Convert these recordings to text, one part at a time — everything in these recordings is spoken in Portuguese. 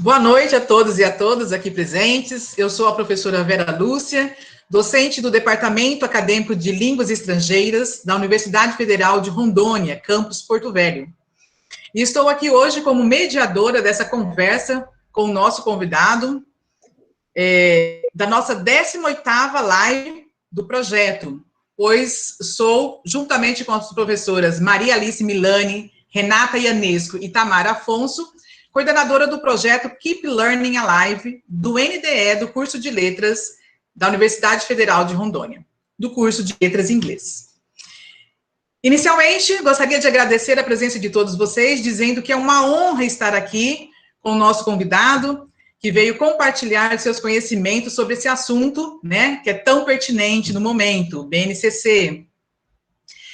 Boa noite a todos e a todas aqui presentes. Eu sou a professora Vera Lúcia, docente do Departamento Acadêmico de Línguas Estrangeiras da Universidade Federal de Rondônia, campus Porto Velho. E estou aqui hoje como mediadora dessa conversa com o nosso convidado, da nossa 18ª live do projeto, pois sou, juntamente com as professoras Maria Alice Milani, Renata Ianesco e Tamara Afonso, coordenadora do projeto Keep Learning Alive, do NDE, do curso de Letras da Universidade Federal de Rondônia, do curso de Letras em Inglês. Inicialmente, gostaria de agradecer a presença de todos vocês, dizendo que é uma honra estar aqui com o nosso convidado, que veio compartilhar seus conhecimentos sobre esse assunto, né, que é tão pertinente no momento, BNCC.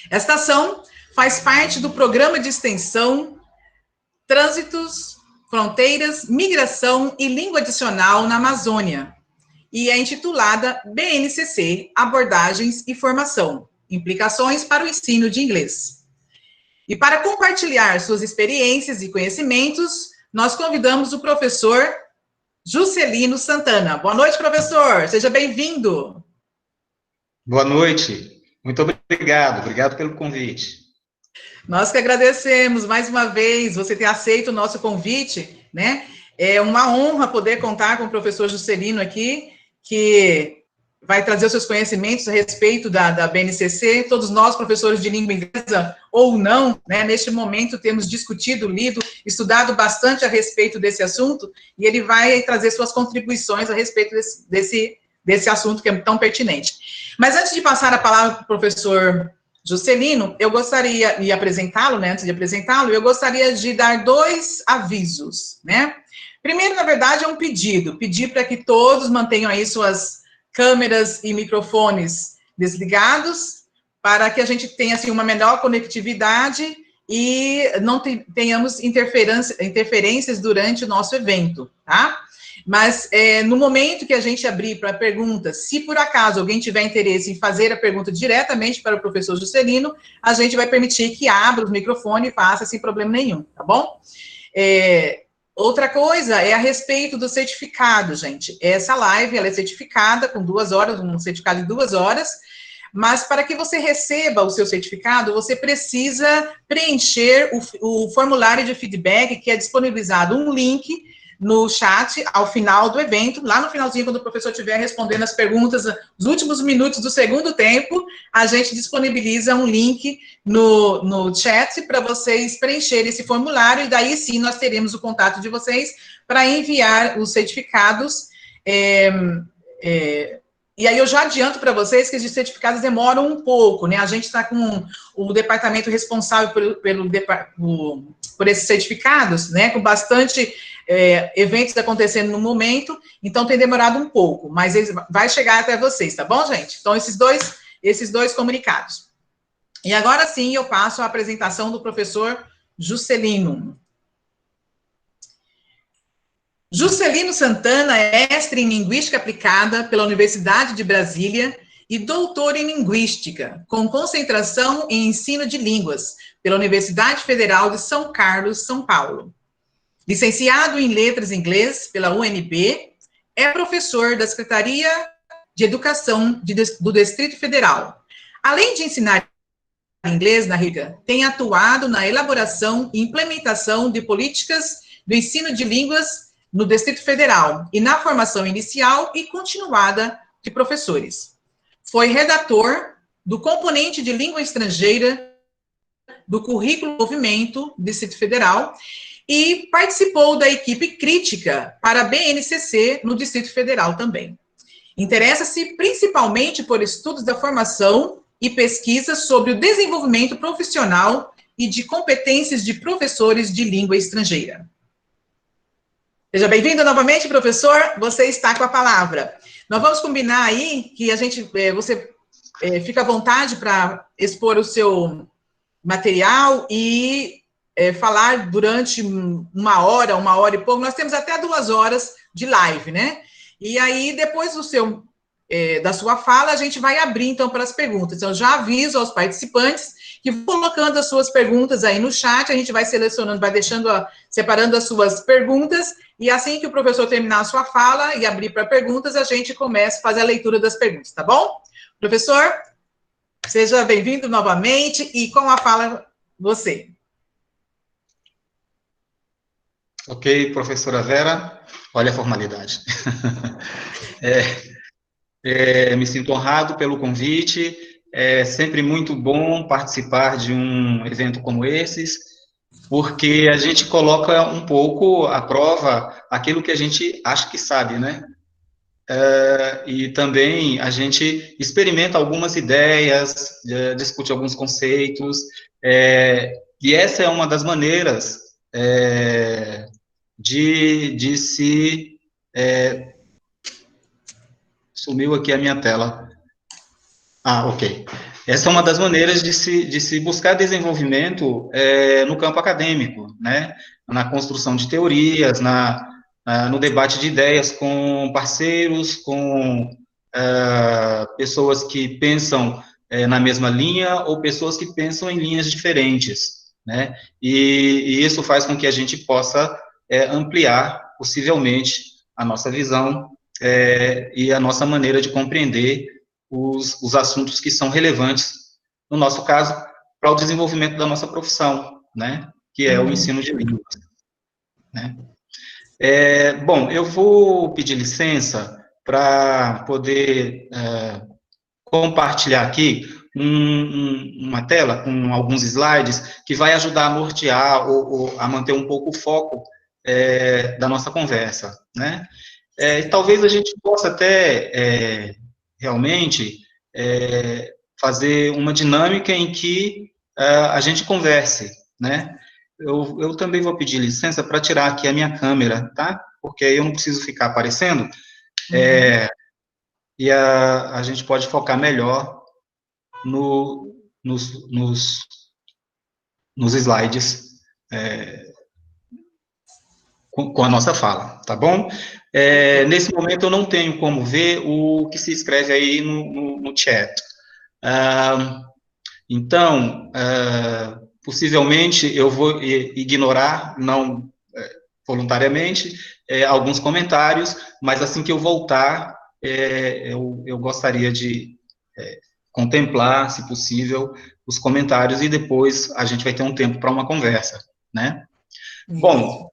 Esta ação faz parte do programa de extensão Trânsitos, Fronteiras, Migração e Língua Adicional na Amazônia, e é intitulada BNCC, Abordagens e Formação, Implicações para o Ensino de Inglês. E para compartilhar suas experiências e conhecimentos, nós convidamos o professor Juscelino Santana. Boa noite, professor, seja bem-vindo. Boa noite, muito obrigado pelo convite. Nós que agradecemos mais uma vez você ter aceito o nosso convite, né? É uma honra poder contar com o professor Juscelino aqui, que vai trazer os seus conhecimentos a respeito da BNCC. Todos nós, professores de língua inglesa ou não, né, neste momento temos discutido, lido, estudado bastante a respeito desse assunto, e ele vai trazer suas contribuições a respeito desse assunto que é tão pertinente. Mas antes de passar a palavra para o professor Juscelino, eu gostaria de apresentá-lo, né? Antes de apresentá-lo, eu gostaria de dar 2 avisos, né? Primeiro, na verdade, é um pedir para que todos mantenham aí suas câmeras e microfones desligados, para que a gente tenha, assim, uma melhor conectividade e não tenhamos interferências durante o nosso evento, tá? Mas, no momento que a gente abrir para perguntas, se por acaso alguém tiver interesse em fazer a pergunta diretamente para o professor Juscelino, a gente vai permitir que abra o microfone e faça sem problema nenhum, tá bom? Outra coisa é a respeito do certificado, gente. Essa live, ela é certificada com 2 horas, um certificado de 2 horas, mas para que você receba o seu certificado, você precisa preencher o formulário de feedback, que é disponibilizado um link no chat, ao final do evento, lá no finalzinho, quando o professor estiver respondendo as perguntas, nos últimos minutos do segundo tempo, a gente disponibiliza um link no chat para vocês preencherem esse formulário, e daí sim nós teremos o contato de vocês para enviar os certificados. E aí eu já adianto para vocês que esses certificados demoram um pouco, né? A gente está com o departamento responsável por esses certificados, né? Com bastante eventos acontecendo no momento, então tem demorado um pouco, mas ele vai chegar até vocês, tá bom, gente? Então, esses dois comunicados. E agora sim, eu passo a apresentação do professor Juscelino. Juscelino Santana é mestre em Linguística Aplicada pela Universidade de Brasília e doutor em Linguística, com concentração em Ensino de Línguas, pela Universidade Federal de São Carlos, São Paulo. Licenciado em Letras em Inglês pela UNB, é professor da Secretaria de Educação do Distrito Federal. Além de ensinar inglês na Riga, tem atuado na elaboração e implementação de políticas do ensino de línguas no Distrito Federal e na formação inicial e continuada de professores. Foi redator do componente de língua estrangeira do currículo Movimento do Distrito Federal e participou da equipe crítica para a BNCC no Distrito Federal também. Interessa-se principalmente por estudos da formação e pesquisas sobre o desenvolvimento profissional e de competências de professores de língua estrangeira. Seja bem-vindo novamente, professor, você está com a palavra. Nós vamos combinar aí que você fica à vontade para expor o seu material e falar durante 1 hora e pouco. Nós temos até 2 horas de live, né? E aí, depois da sua fala, a gente vai abrir, então, para as perguntas. Então, já aviso aos participantes que vão colocando as suas perguntas aí no chat, a gente vai selecionando, vai deixando, separando as suas perguntas, e assim que o professor terminar a sua fala e abrir para perguntas, a gente começa a fazer a leitura das perguntas, tá bom? Professor, seja bem-vindo novamente, e com a fala, você. Ok, professora Vera, olha a formalidade. Me sinto honrado pelo convite, é sempre muito bom participar de um evento como esses, porque a gente coloca um pouco à prova aquilo que a gente acha que sabe, né? E também a gente experimenta algumas ideias, discute alguns conceitos, e essa é uma das maneiras de se... sumiu aqui a minha tela. Ok. Essa é uma das maneiras de se buscar desenvolvimento no campo acadêmico, né? Na construção de teorias, no debate de ideias com parceiros, com pessoas que pensam na mesma linha ou pessoas que pensam em linhas diferentes, né? E isso faz com que a gente possa ampliar, possivelmente, a nossa visão e a nossa maneira de compreender os assuntos que são relevantes, no nosso caso, para o desenvolvimento da nossa profissão, né? Que é o ensino de línguas, né? Bom, eu vou pedir licença para poder compartilhar aqui uma tela com alguns slides que vai ajudar a nortear ou a manter um pouco o foco da nossa conversa, né? Talvez a gente possa até realmente fazer uma dinâmica em que a gente converse, né? Eu também vou pedir licença para tirar aqui a minha câmera, tá? Porque aí eu não preciso ficar aparecendo, e a gente pode focar melhor nos slides com a nossa fala, tá bom? Nesse momento eu não tenho como ver o que se escreve aí no chat. Então, possivelmente eu vou ignorar, não voluntariamente, alguns comentários, mas assim que eu voltar, eu gostaria de contemplar, se possível, os comentários e depois a gente vai ter um tempo para uma conversa, né? Bom,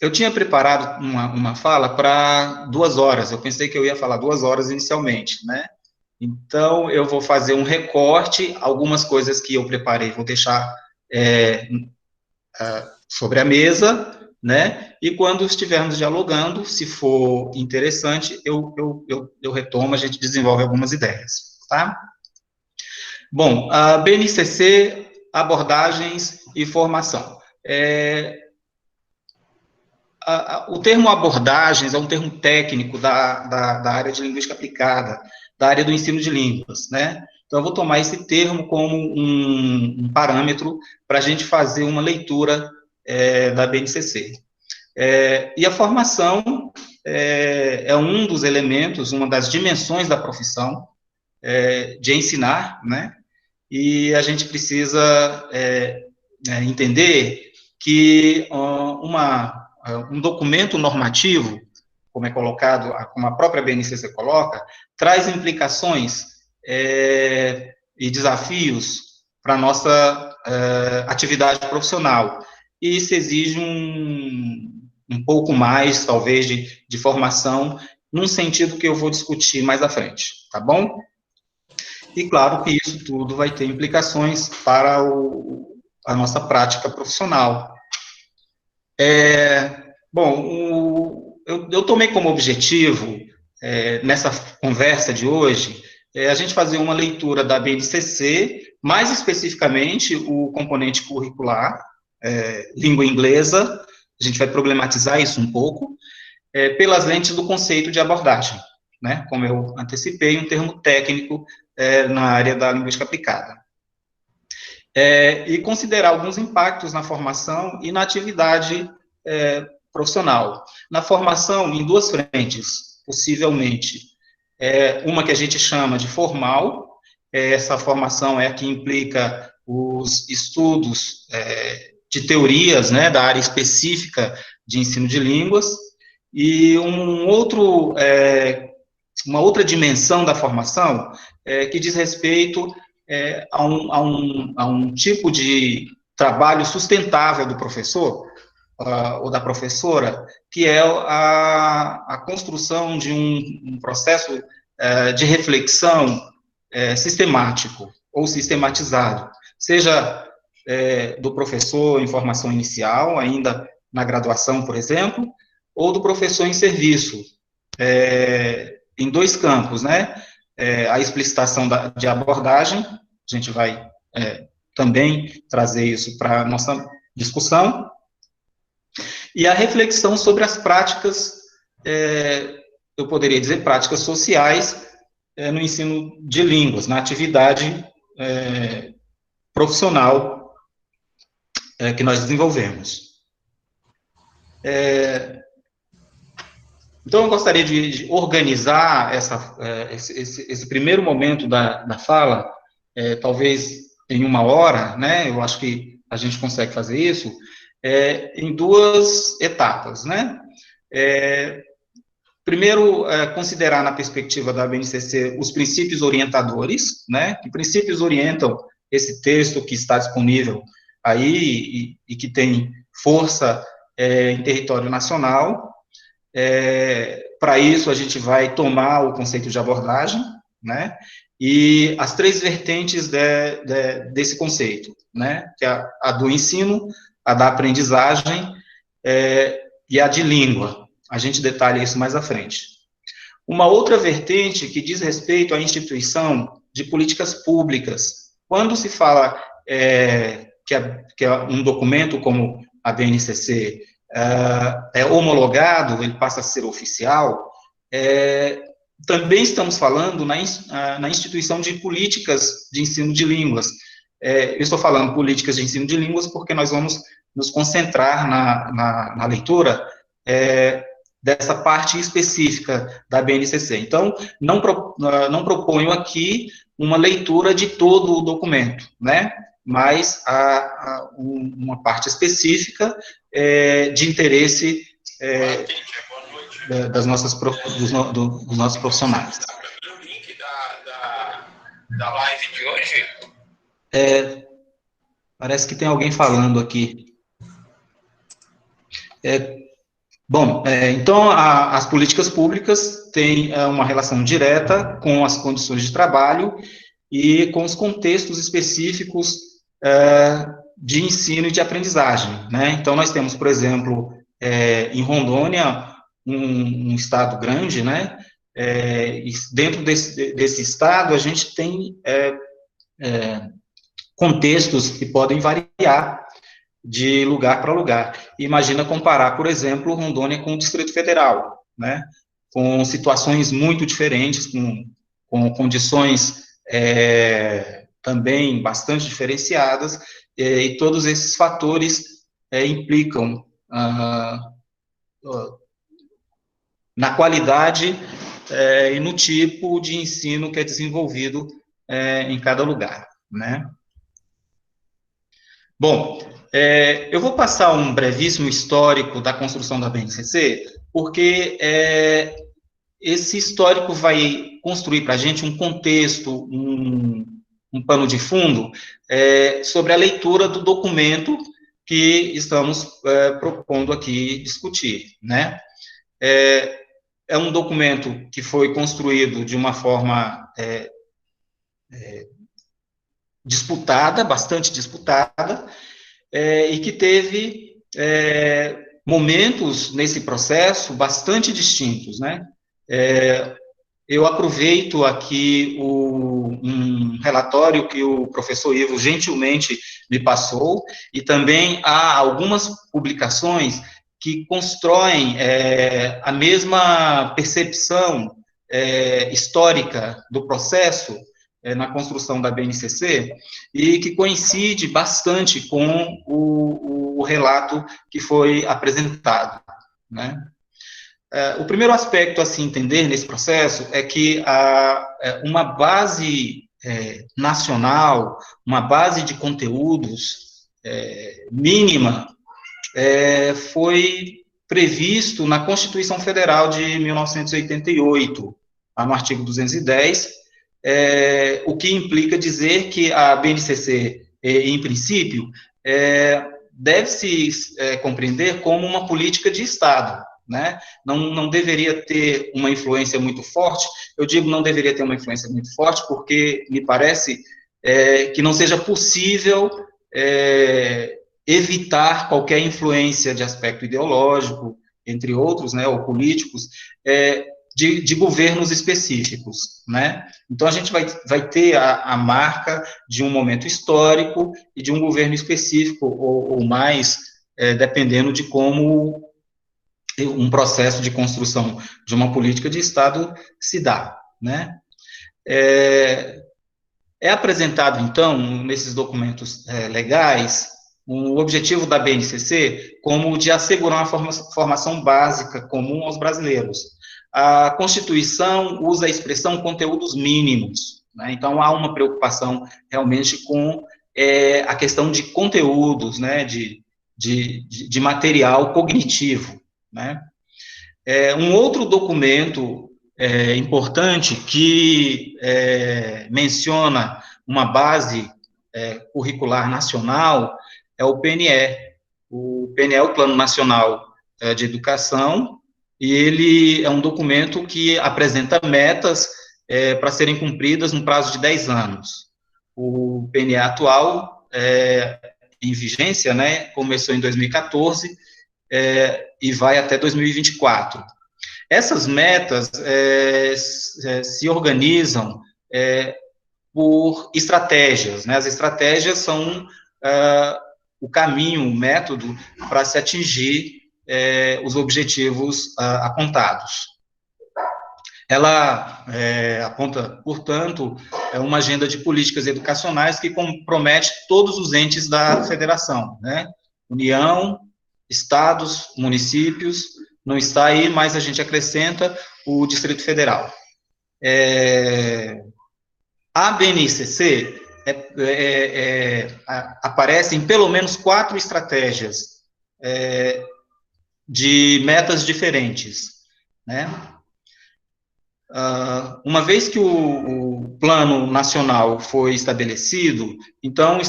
eu tinha preparado uma fala para 2 horas, eu pensei que eu ia falar 2 horas inicialmente, né? Então, eu vou fazer um recorte, algumas coisas que eu preparei vou deixar sobre a mesa, né? E quando estivermos dialogando, se for interessante, eu retomo, a gente desenvolve algumas ideias, tá? Bom, a BNCC, abordagens e formação. O termo abordagens é um termo técnico da área de linguística aplicada, da área do ensino de línguas, né? Então, eu vou tomar esse termo como um parâmetro para a gente fazer uma leitura da BNCC. E a formação é um dos elementos, uma das dimensões da profissão de ensinar, né? E a gente precisa entender que um documento normativo, como é colocado, como a própria BNCC coloca, traz implicações e desafios para a nossa atividade profissional. E isso exige um pouco mais, talvez, de formação, num sentido que eu vou discutir mais à frente, tá bom? E claro que isso tudo vai ter implicações para a nossa prática profissional. Bom, eu tomei como objetivo, nessa conversa de hoje, a gente fazer uma leitura da BNCC, mais especificamente o componente curricular, língua inglesa, a gente vai problematizar isso um pouco, pelas lentes do conceito de abordagem, né? Como eu antecipei, um termo técnico na área da linguística aplicada. E considerar alguns impactos na formação e na atividade profissional. Na formação, em 2 frentes, possivelmente. Uma que a gente chama de formal, essa formação é a que implica os estudos de teorias, né, da área específica de ensino de línguas, e uma outra dimensão da formação que diz respeito a um tipo de trabalho sustentável do professor ou da professora, que é a construção de um processo de reflexão sistemático ou sistematizado, seja do professor em formação inicial, ainda na graduação, por exemplo, ou do professor em serviço, em dois campos, né? A explicitação de abordagem, a gente vai também trazer isso para a nossa discussão, e a reflexão sobre as práticas, eu poderia dizer, práticas sociais no ensino de línguas, na atividade profissional que nós desenvolvemos. Então, eu gostaria de organizar esse primeiro momento da fala, talvez em 1 hora, né? Eu acho que a gente consegue fazer isso, em 2 etapas, né? Primeiro, considerar na perspectiva da BNCC os princípios orientadores, né? Que princípios orientam esse texto que está disponível aí e que tem força em território nacional. Para isso, a gente vai tomar o conceito de abordagem, né? E as 3 vertentes desse conceito, né? Que é a do ensino, a da aprendizagem e a de língua. A gente detalha isso mais à frente. Uma outra vertente que diz respeito à instituição de políticas públicas. Quando se fala que é um documento como a BNCC é homologado, ele passa a ser oficial, também estamos falando na instituição de políticas de ensino de línguas. Eu estou falando políticas de ensino de línguas porque nós vamos nos concentrar na leitura dessa parte específica da BNCC. Então, não proponho aqui uma leitura de todo o documento, né? Mas uma parte específica de interesse dos nossos profissionais. O link da live de hoje? Parece que tem alguém falando aqui. Bom, então, as políticas públicas têm uma relação direta com as condições de trabalho e com os contextos específicos de ensino e de aprendizagem, né? Então, nós temos, por exemplo, em Rondônia, um estado grande, né? E dentro desse estado, a gente tem contextos que podem variar de lugar para lugar. Imagina comparar, por exemplo, Rondônia com o Distrito Federal, né? Com situações muito diferentes, com condições também bastante diferenciadas, e todos esses fatores implicam na qualidade e no tipo de ensino que é desenvolvido em cada lugar, né? Bom, eu vou passar um brevíssimo histórico da construção da BNCC, porque esse histórico vai construir para a gente um contexto, um pano de fundo sobre a leitura do documento que estamos propondo aqui discutir, né? É um documento que foi construído de uma forma disputada, bastante disputada, e que teve momentos nesse processo bastante distintos, né? Eu aproveito aqui um relatório que o professor Ivo gentilmente me passou, e também há algumas publicações que constroem a mesma percepção histórica do processo na construção da BNCC, e que coincide bastante com o relato que foi apresentado, né? O primeiro aspecto a se entender nesse processo é que uma base nacional, uma base de conteúdos mínima, foi previsto na Constituição Federal de 1988, no artigo 210, o que implica dizer que a BNCC, em princípio, deve se compreender como uma política de Estado, né? Não deveria ter uma influência muito forte. Eu digo não deveria ter uma influência muito forte porque me parece que não seja possível evitar qualquer influência de aspecto ideológico, entre outros, né, ou políticos, de governos específicos, né? Então, a gente vai ter a marca de um momento histórico e de um governo específico, ou mais, dependendo de como um processo de construção de uma política de Estado se dá, né? É apresentado, então, nesses documentos legais, o objetivo da BNCC como o de assegurar uma formação básica comum aos brasileiros. A Constituição usa a expressão conteúdos mínimos, né? Então, há uma preocupação realmente com a questão de conteúdos, né? de material cognitivo, né? Um outro documento importante que menciona uma base curricular nacional é o PNE. O PNE é o Plano Nacional de Educação, e ele é um documento que apresenta metas para serem cumpridas no prazo de 10 anos. O PNE atual, em vigência, né, começou em 2014, e vai até 2024. Essas metas se organizam por estratégias, né? As estratégias são o caminho, o método para se atingir os objetivos apontados. Ela aponta, portanto, uma agenda de políticas educacionais que compromete todos os entes da federação, né? União, estados, municípios, não está aí, mas a gente acrescenta o Distrito Federal. A BNCC aparecem pelo menos 4 estratégias de metas diferentes, né? Uma vez que o plano nacional foi estabelecido, então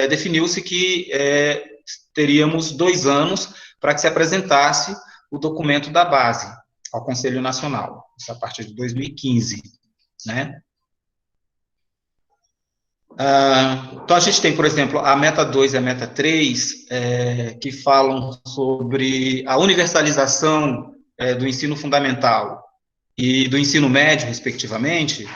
definiu-se que teríamos 2 anos para que se apresentasse o documento da base ao Conselho Nacional, isso a partir de 2015, né? Então, a gente tem, por exemplo, a meta 2 e a meta 3, que falam sobre a universalização do ensino fundamental e do ensino médio, respectivamente,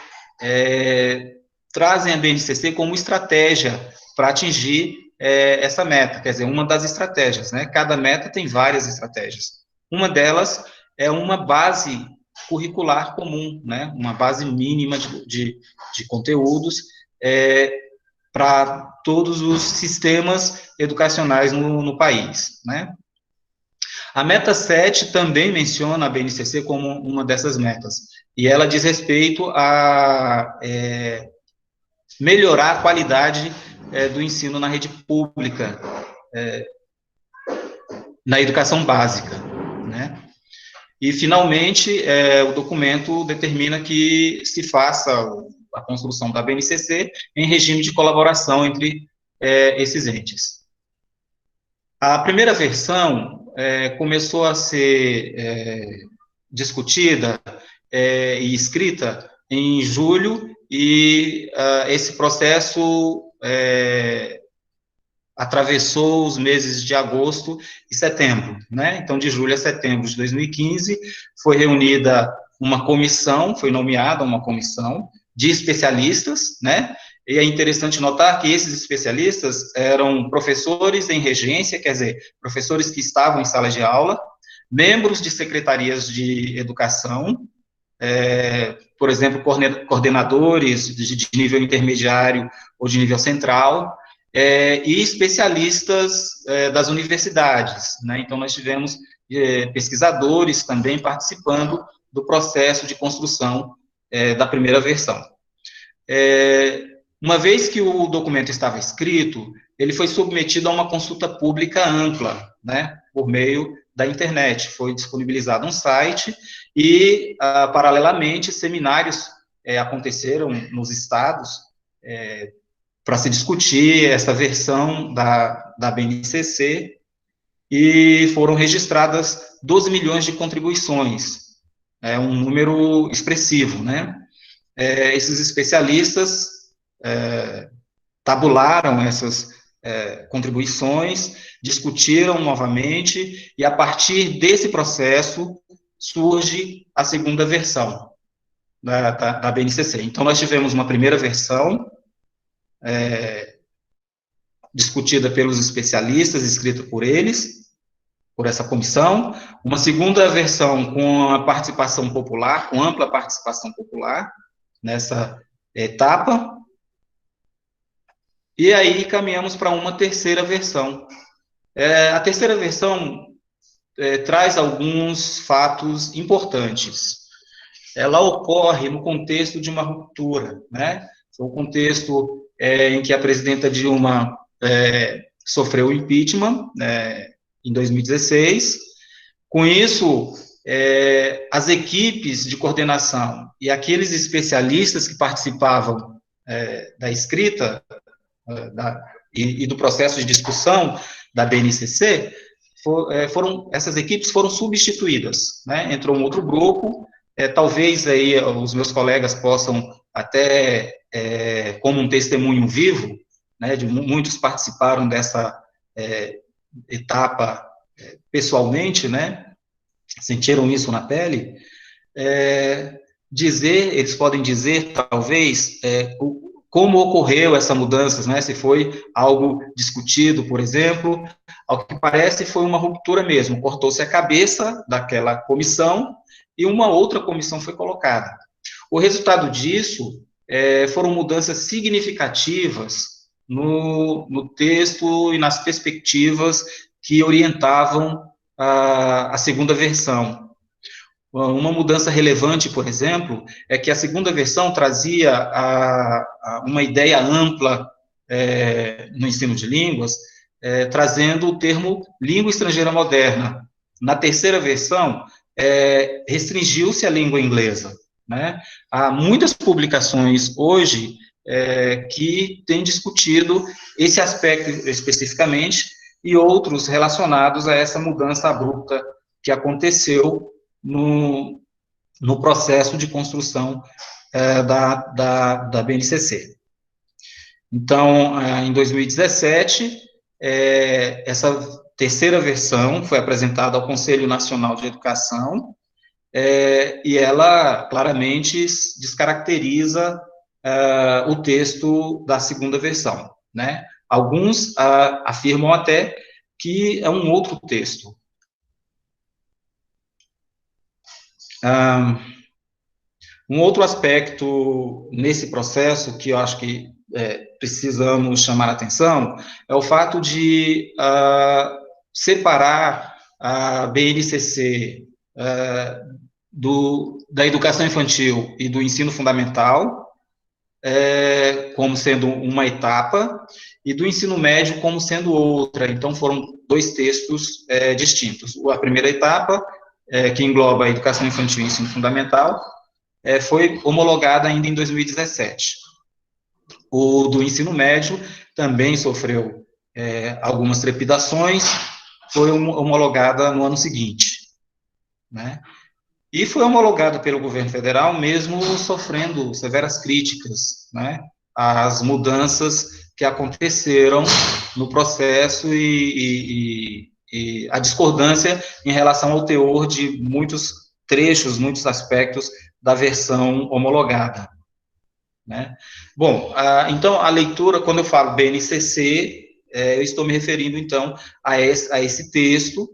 trazem a BNCC como estratégia para atingir essa meta, quer dizer, uma das estratégias, né? Cada meta tem várias estratégias. Uma delas é uma base curricular comum, né? Uma base mínima de conteúdos para todos os sistemas educacionais no país, né? A meta 7 também menciona a BNCC como uma dessas metas, e ela diz respeito a melhorar a qualidade do ensino na rede pública, na educação básica, né? E, finalmente, o documento determina que se faça a construção da BNCC em regime de colaboração entre esses entes. A primeira versão começou a ser discutida e escrita em julho, e esse processo atravessou os meses de agosto e setembro, né? Então, de julho a setembro de 2015, foi reunida uma comissão, foi nomeada uma comissão de especialistas, né? E é interessante notar que esses especialistas eram professores em regência, quer dizer, professores que estavam em sala de aula, membros de secretarias de educação, por exemplo, coordenadores de nível intermediário ou de nível central, e especialistas das universidades, né? Então, nós tivemos pesquisadores também participando do processo de construção da primeira versão. Uma vez que o documento estava escrito, ele foi submetido a uma consulta pública ampla, né, por meio da internet. Foi disponibilizado um site e, paralelamente, seminários aconteceram nos estados para se discutir essa versão da BNCC, e foram registradas 12 milhões de contribuições, um número expressivo, né? Esses especialistas tabularam essas contribuições, discutiram novamente, e a partir desse processo surge a segunda versão da BNCC. Então, nós tivemos uma primeira versão, discutida pelos especialistas, escrita por eles, por essa comissão, uma segunda versão com a participação popular, com ampla participação popular, nessa etapa, e aí caminhamos para uma terceira versão. A terceira versão traz alguns fatos importantes. Ela ocorre no contexto de uma ruptura, né? O contexto em que a presidenta Dilma sofreu o impeachment, em 2016. Com isso, as equipes de coordenação e aqueles especialistas que participavam da escrita e do processo de discussão da BNCC, essas equipes foram substituídas, né? Entrou um outro grupo, talvez aí os meus colegas possam até, como um testemunho vivo, né, muitos participaram dessa etapa pessoalmente, né, sentiram isso na pele, eles podem dizer, talvez, como ocorreu essa mudança, né, se foi algo discutido, por exemplo. Ao que parece, foi uma ruptura mesmo, cortou-se a cabeça daquela comissão e uma outra comissão foi colocada. O resultado disso foram mudanças significativas no texto e nas perspectivas que orientavam a segunda versão. Uma mudança relevante, por exemplo, é que a segunda versão trazia uma ideia ampla no ensino de línguas, trazendo o termo língua estrangeira moderna. Na terceira versão, restringiu-se a língua inglesa, né? Há muitas publicações hoje que têm discutido esse aspecto especificamente e outros relacionados a essa mudança abrupta que aconteceu no processo de construção da BNCC. Então, em 2017, essa terceira versão foi apresentada ao Conselho Nacional de Educação, e ela claramente descaracteriza o texto da segunda versão, né? Alguns afirmam até que é um outro texto. Um outro aspecto nesse processo que eu acho que precisamos chamar a atenção é o fato de separar a BNCC da educação infantil e do ensino fundamental como sendo uma etapa, e do ensino médio como sendo outra. Então, foram dois textos distintos. A primeira etapa, que engloba a educação infantil e ensino fundamental, foi homologada ainda em 2017. O do ensino médio também sofreu algumas trepidações, foi homologada no ano seguinte, né? E foi homologado pelo governo federal, mesmo sofrendo severas críticas, né, às mudanças que aconteceram no processo e a discordância em relação ao teor de muitos trechos, muitos aspectos da versão homologada, né. Bom, então, a leitura, quando eu falo BNCC, eu estou me referindo, então, a esse texto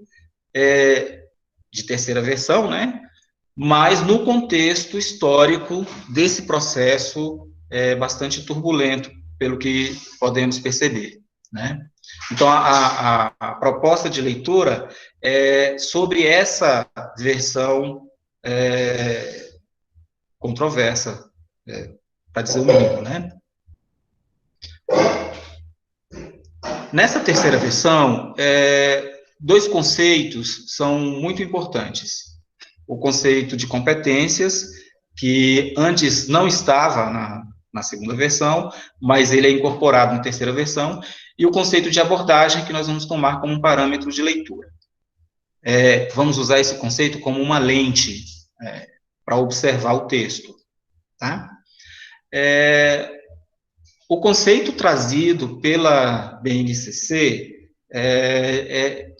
de terceira versão, né, mas no contexto histórico desse processo bastante turbulento, pelo que podemos perceber, né? Então, a proposta de leitura é sobre essa versão controversa, para dizer o mínimo, né? Nessa terceira versão, dois conceitos são muito importantes. O conceito de competências, que antes não estava na segunda versão, mas ele é incorporado na terceira versão, e o conceito de abordagem, que nós vamos tomar como um parâmetro de leitura. Vamos usar esse conceito como uma lente para observar o texto. Tá? O conceito trazido pela BNCC é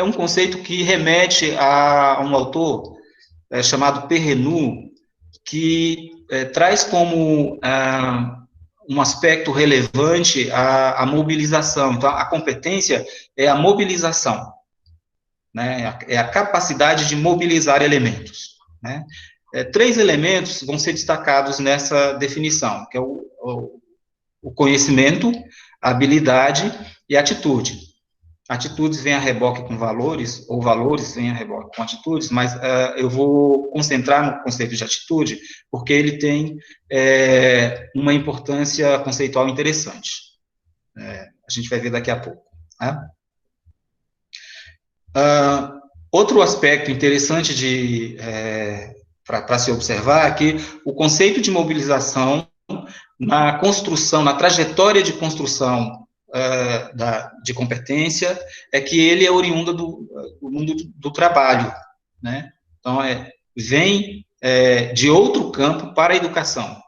um conceito que remete a um autor chamado Perrenu, que traz como um aspecto relevante a mobilização. Então, a competência é a mobilização, né? É a capacidade de mobilizar elementos, né? Três elementos vão ser destacados nessa definição, que é o conhecimento, a habilidade e a atitude. Atitudes vêm a reboque com valores, ou valores vêm a reboque com atitudes, mas eu vou concentrar no conceito de atitude, porque ele tem uma importância conceitual interessante. A gente vai ver daqui a pouco. Tá? Outro aspecto interessante para se observar é que o conceito de mobilização na construção, na trajetória de construção de competência, é que ele é oriundo do mundo do trabalho, né? Então, vem de outro campo para a educação.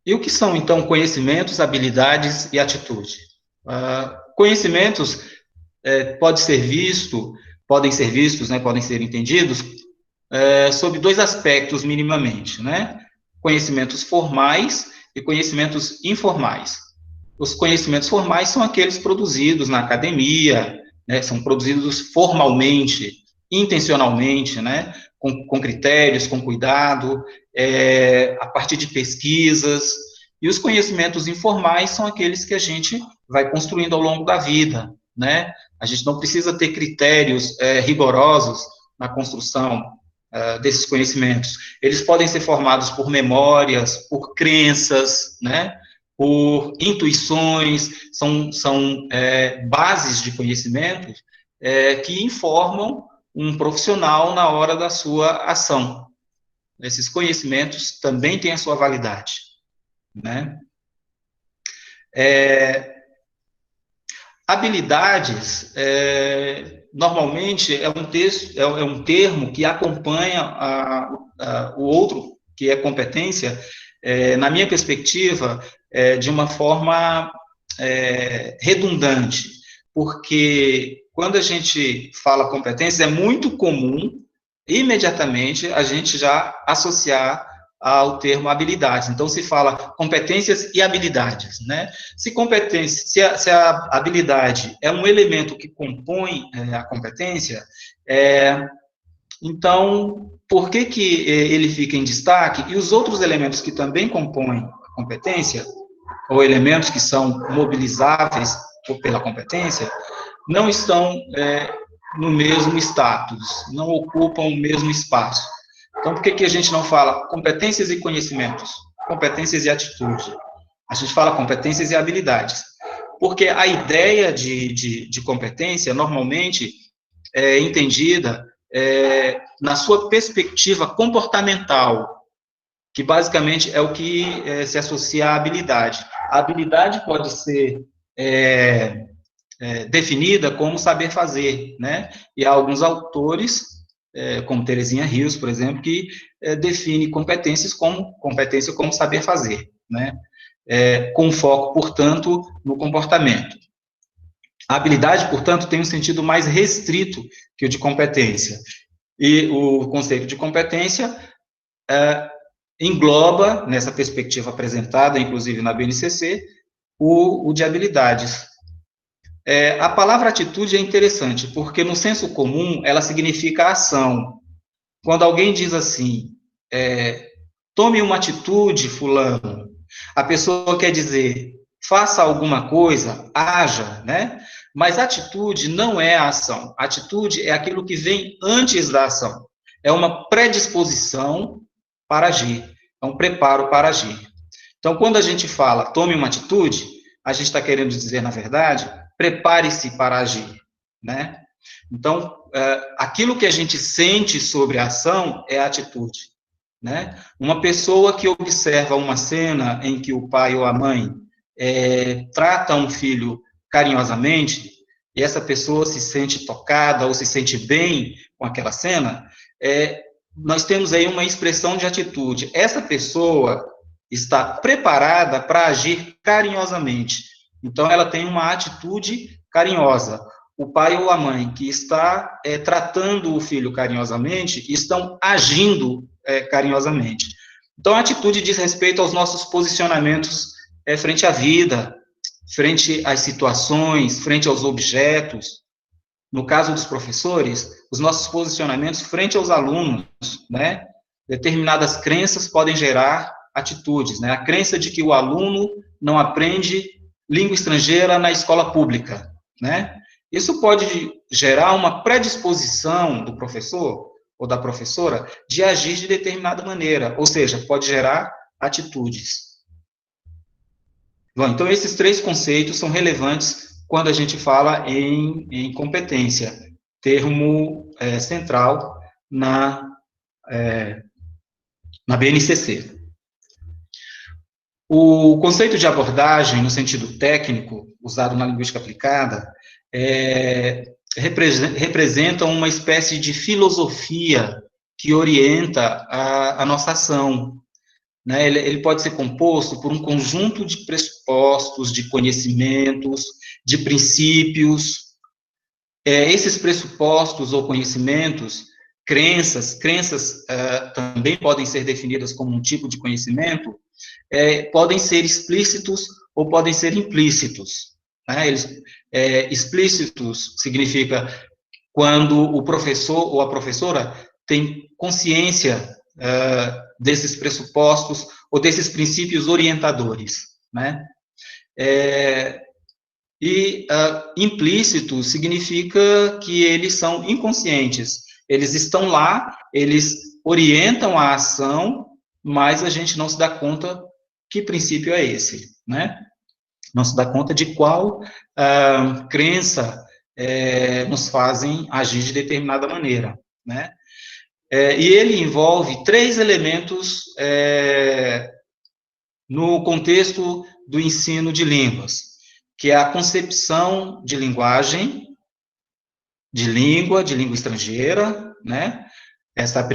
E o que são, então, conhecimentos, habilidades e atitude? Conhecimentos podem ser vistos, né, podem ser entendidos sob dois aspectos, minimamente, né? Conhecimentos formais e conhecimentos informais. Os conhecimentos formais são aqueles produzidos na academia, né, são produzidos formalmente, intencionalmente, né, com critérios, com cuidado, a partir de pesquisas. E os conhecimentos informais são aqueles que a gente vai construindo ao longo da vida, né? A gente não precisa ter critérios rigorosos na construção desses conhecimentos. Eles podem ser formados por memórias, por crenças, né? Por intuições, são bases de conhecimento que informam um profissional na hora da sua ação. Esses conhecimentos também têm a sua validade, né? Habilidades, normalmente, é um termo que acompanha o outro, que é competência, na minha perspectiva, de uma forma redundante, porque quando a gente fala competência, é muito comum, imediatamente, a gente já associar ao termo habilidades. Então, se fala competências e habilidades, né? Se a habilidade é um elemento que compõe a competência, então, por que ele fica em destaque? E os outros elementos que também compõem a competência, ou elementos que são mobilizáveis pela competência, não estão no mesmo status, não ocupam o mesmo espaço. Então, por que a gente não fala competências e conhecimentos, competências e atitude? A gente fala competências e habilidades. Porque a ideia de competência, normalmente, é entendida na sua perspectiva comportamental, que basicamente é o que se associa à habilidade. A habilidade pode ser definida como saber fazer, né? E há alguns autores, como Terezinha Rios, por exemplo, que define competência como saber fazer, né? Com foco, portanto, no comportamento. A habilidade, portanto, tem um sentido mais restrito que o de competência. E o conceito de competência engloba, nessa perspectiva apresentada, inclusive na BNCC, o de habilidades. A palavra atitude é interessante, porque no senso comum ela significa ação. Quando alguém diz assim, tome uma atitude, fulano, a pessoa quer dizer, faça alguma coisa, haja, né? Mas atitude não é a ação. Atitude é aquilo que vem antes da ação. É uma predisposição para agir. é um preparo para agir. Então, quando a gente fala tome uma atitude, a gente está querendo dizer, na verdade, prepare-se para agir, né? Então, aquilo que a gente sente sobre a ação é a atitude, né? Uma pessoa que observa uma cena em que o pai ou a mãe trata um filho carinhosamente, e essa pessoa se sente tocada ou se sente bem com aquela cena, nós temos aí uma expressão de atitude. Essa pessoa está preparada para agir carinhosamente. Então, ela tem uma atitude carinhosa. O pai ou a mãe que está tratando o filho carinhosamente estão agindo carinhosamente. Então, a atitude diz respeito aos nossos posicionamentos frente à vida, frente às situações, frente aos objetos. No caso dos professores, os nossos posicionamentos frente aos alunos, né? Determinadas crenças podem gerar atitudes, né? A crença de que o aluno não aprende língua estrangeira na escola pública, né? Isso pode gerar uma predisposição do professor ou da professora de agir de determinada maneira, ou seja, pode gerar atitudes. Bom, então, esses três conceitos são relevantes quando a gente fala em competência, termo central na BNCC. O conceito de abordagem, no sentido técnico, usado na linguística aplicada, representa uma espécie de filosofia que orienta a nossa ação. Né? Ele pode ser composto por um conjunto de pressupostos, de conhecimentos, de princípios. Esses pressupostos ou conhecimentos, crenças também podem ser definidas como um tipo de conhecimento, podem ser explícitos ou podem ser implícitos. Né? Explícitos significa quando o professor ou a professora tem consciência desses pressupostos ou desses princípios orientadores, né? Implícito significa que eles são inconscientes, eles estão lá, eles orientam a ação, mas a gente não se dá conta que princípio é esse, né? Não se dá conta de qual crença nos fazem agir de determinada maneira, né? E ele envolve três elementos no contexto do ensino de línguas, que é a concepção de linguagem, de língua estrangeira, né? Essa é a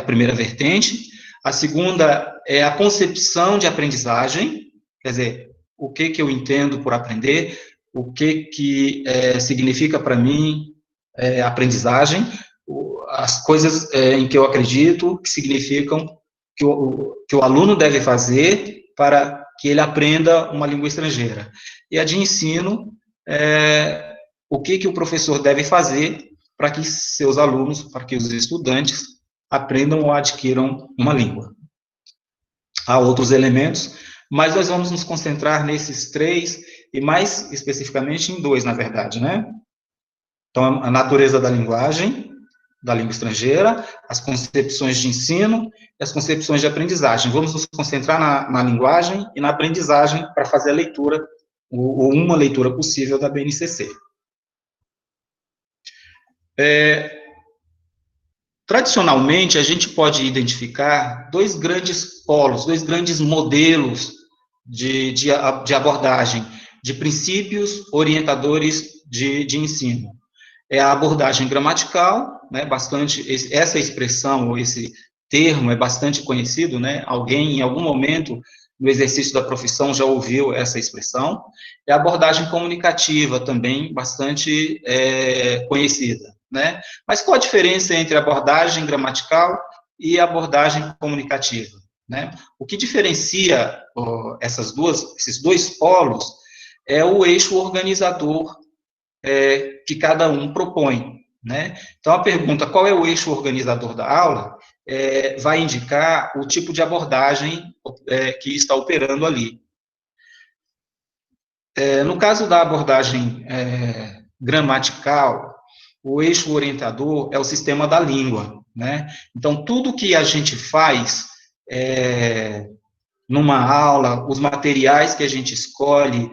primeira vertente. A segunda é a concepção de aprendizagem, quer dizer, o que eu entendo por aprender, o que significa para mim aprendizagem, as coisas em que eu acredito que significam que o aluno deve fazer para que ele aprenda uma língua estrangeira. E a de ensino, o que o professor deve fazer para que seus alunos, para que os estudantes aprendam ou adquiram uma língua. Há outros elementos, mas nós vamos nos concentrar nesses três, e mais especificamente em dois, na verdade, né? Então, a natureza da linguagem, da língua estrangeira, as concepções de ensino e as concepções de aprendizagem. Vamos nos concentrar na linguagem e na aprendizagem para fazer a leitura, ou uma leitura possível da BNCC. Tradicionalmente, a gente pode identificar dois grandes polos, dois grandes modelos de abordagem, de princípios orientadores de ensino. É a abordagem gramatical, né, essa expressão, ou esse termo é bastante conhecido, né, alguém, em algum momento, no exercício da profissão, já ouviu essa expressão. É a abordagem comunicativa, também bastante conhecida, né. Mas qual a diferença entre a abordagem gramatical e a abordagem comunicativa, né? O que diferencia esses dois polos é o eixo organizador que cada um propõe, né? Então, a pergunta, qual é o eixo organizador da aula, vai indicar o tipo de abordagem que está operando ali. No caso da abordagem gramatical, o eixo orientador é o sistema da língua, né? Então, tudo que a gente faz numa aula, os materiais que a gente escolhe,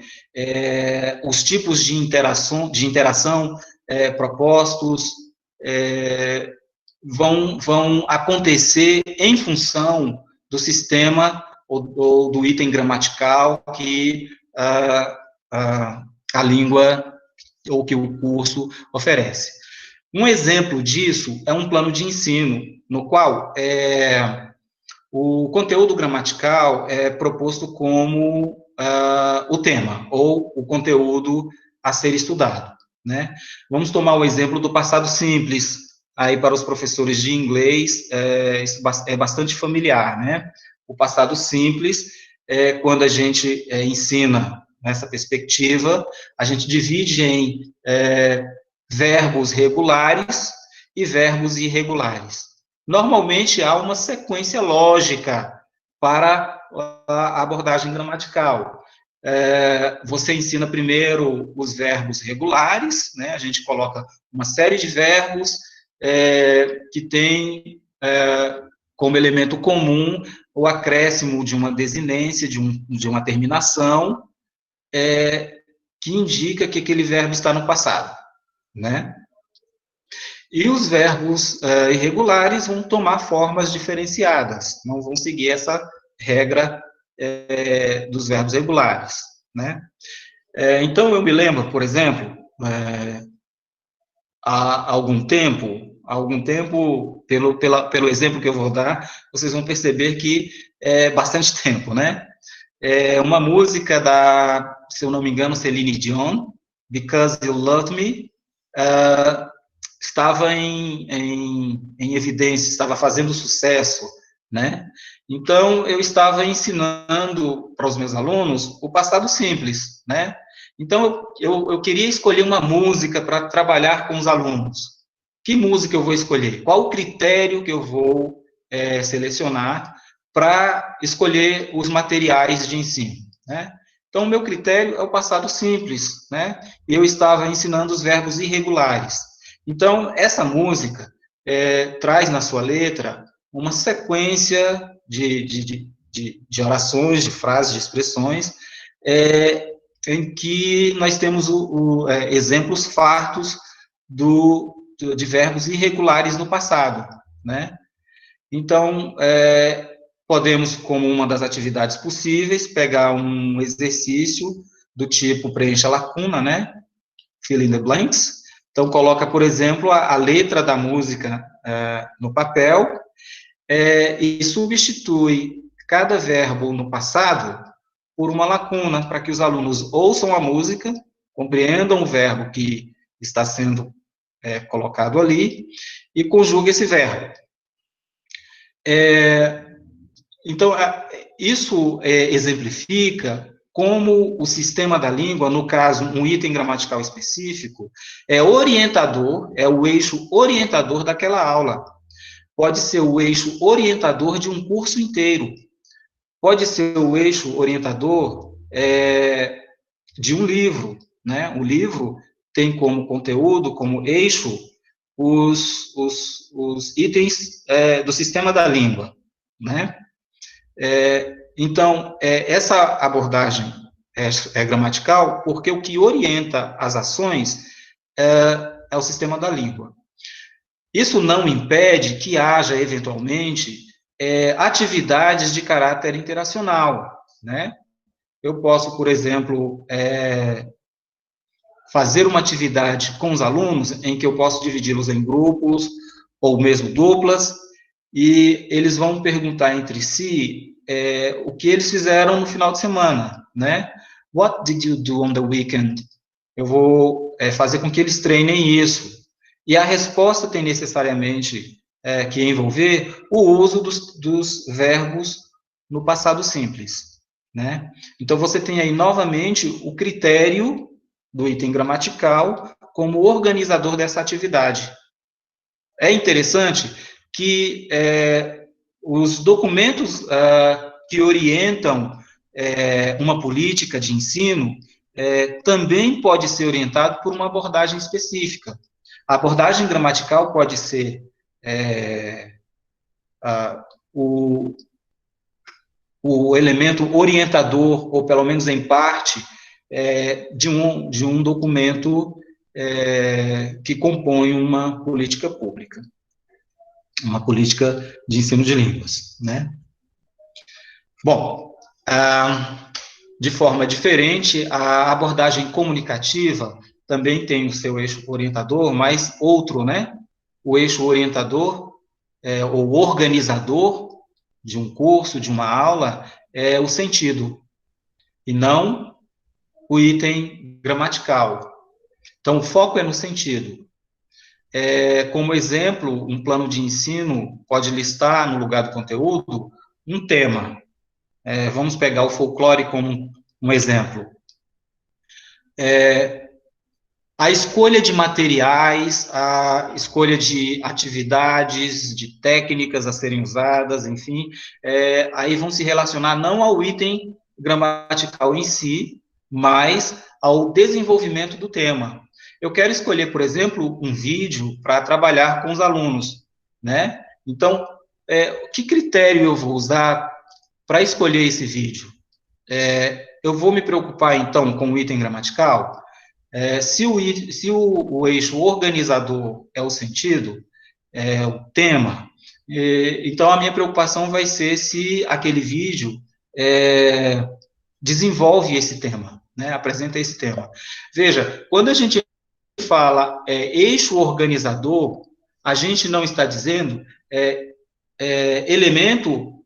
os tipos de interação propostos, vão acontecer em função do sistema ou do item gramatical que a língua ou que o curso oferece. Um exemplo disso é um plano de ensino, no qual o conteúdo gramatical é proposto como o tema, ou o conteúdo a ser estudado, né? Vamos tomar o exemplo do passado simples, aí para os professores de inglês, isso é bastante familiar, né? O passado simples é quando a gente ensina nessa perspectiva, a gente divide em verbos regulares e verbos irregulares. Normalmente, há uma sequência lógica para a abordagem gramatical. Você ensina primeiro os verbos regulares, né? A gente coloca uma série de verbos que tem como elemento comum o acréscimo de uma desinência, de uma terminação, que indica que aquele verbo está no passado, né? E os verbos irregulares vão tomar formas diferenciadas, não vão seguir essa regra dos verbos regulares, né? Então, eu me lembro, por exemplo, há algum tempo, pelo exemplo que eu vou dar, vocês vão perceber que é bastante tempo, né? Uma música da, se eu não me engano, Celine Dion, Because You Loved Me, estava em evidência, estava fazendo sucesso, né? Então, eu estava ensinando para os meus alunos o passado simples, né? Então, eu queria escolher uma música para trabalhar com os alunos. Que música eu vou escolher? Qual o critério que eu vou selecionar para escolher os materiais de ensino, né? Então, o meu critério é o passado simples, né? Eu estava ensinando os verbos irregulares. Então, essa música traz na sua letra uma sequência de orações, de frases, de expressões, em que nós temos exemplos fartos de verbos irregulares no passado, né? Então, podemos, como uma das atividades possíveis, pegar um exercício do tipo preencha a lacuna, né? Fill in the blanks. Então, coloca, por exemplo, a letra da música no papel e substitui cada verbo no passado por uma lacuna, para que os alunos ouçam a música, compreendam o verbo que está sendo colocado ali e conjuguem esse verbo. Então, isso exemplifica como o sistema da língua, no caso, um item gramatical específico, é orientador, é o eixo orientador daquela aula. Pode ser o eixo orientador de um curso inteiro. Pode ser o eixo orientador de um livro, né? O livro tem como conteúdo, como eixo, os itens do sistema da língua, né? Então, essa abordagem é gramatical porque o que orienta as ações é o sistema da língua. Isso não impede que haja, eventualmente, atividades de caráter interacional, né? Eu posso, por exemplo, fazer uma atividade com os alunos em que eu posso dividi-los em grupos ou mesmo duplas, e eles vão perguntar entre si o que eles fizeram no final de semana, né? What did you do on the weekend? Eu vou fazer com que eles treinem isso. E a resposta tem necessariamente que envolver o uso dos verbos no passado simples, né? Então, você tem aí, novamente, o critério do item gramatical como organizador dessa atividade. É interessante que os documentos que orientam uma política de ensino também pode ser orientado por uma abordagem específica. A abordagem gramatical pode ser o, o elemento orientador, ou pelo menos em parte, de um documento que compõe uma política pública, uma política de ensino de línguas, né? Bom, de forma diferente, a abordagem comunicativa também tem o seu eixo orientador, mas outro, né? O eixo orientador, ou organizador de um curso, de uma aula, é o sentido, e não o item gramatical. Então, o foco é no sentido. Como exemplo, um plano de ensino pode listar, no lugar do conteúdo, um tema. Vamos pegar o folclore como um exemplo. A escolha de materiais, a escolha de atividades, de técnicas a serem usadas, enfim, aí vão se relacionar não ao item gramatical em si, mas ao desenvolvimento do tema. Eu quero escolher, por exemplo, um vídeo para trabalhar com os alunos, né? Então, que critério eu vou usar para escolher esse vídeo? Eu vou me preocupar, então, com o item gramatical? Se o eixo organizador é o sentido, o tema, então a minha preocupação vai ser se aquele vídeo desenvolve esse tema, né, apresenta esse tema. Veja, quando a gente fala eixo organizador, a gente não está dizendo elemento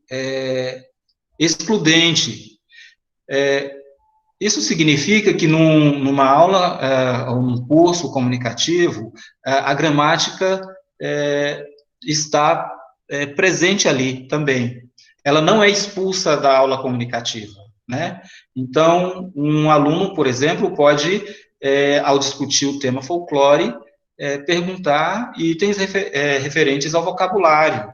excludente. Isso significa que numa aula, um curso comunicativo, a gramática está presente ali também. Ela não é expulsa da aula comunicativa, né? Então, um aluno, por exemplo, pode, ao discutir o tema folclore, perguntar itens referentes ao vocabulário,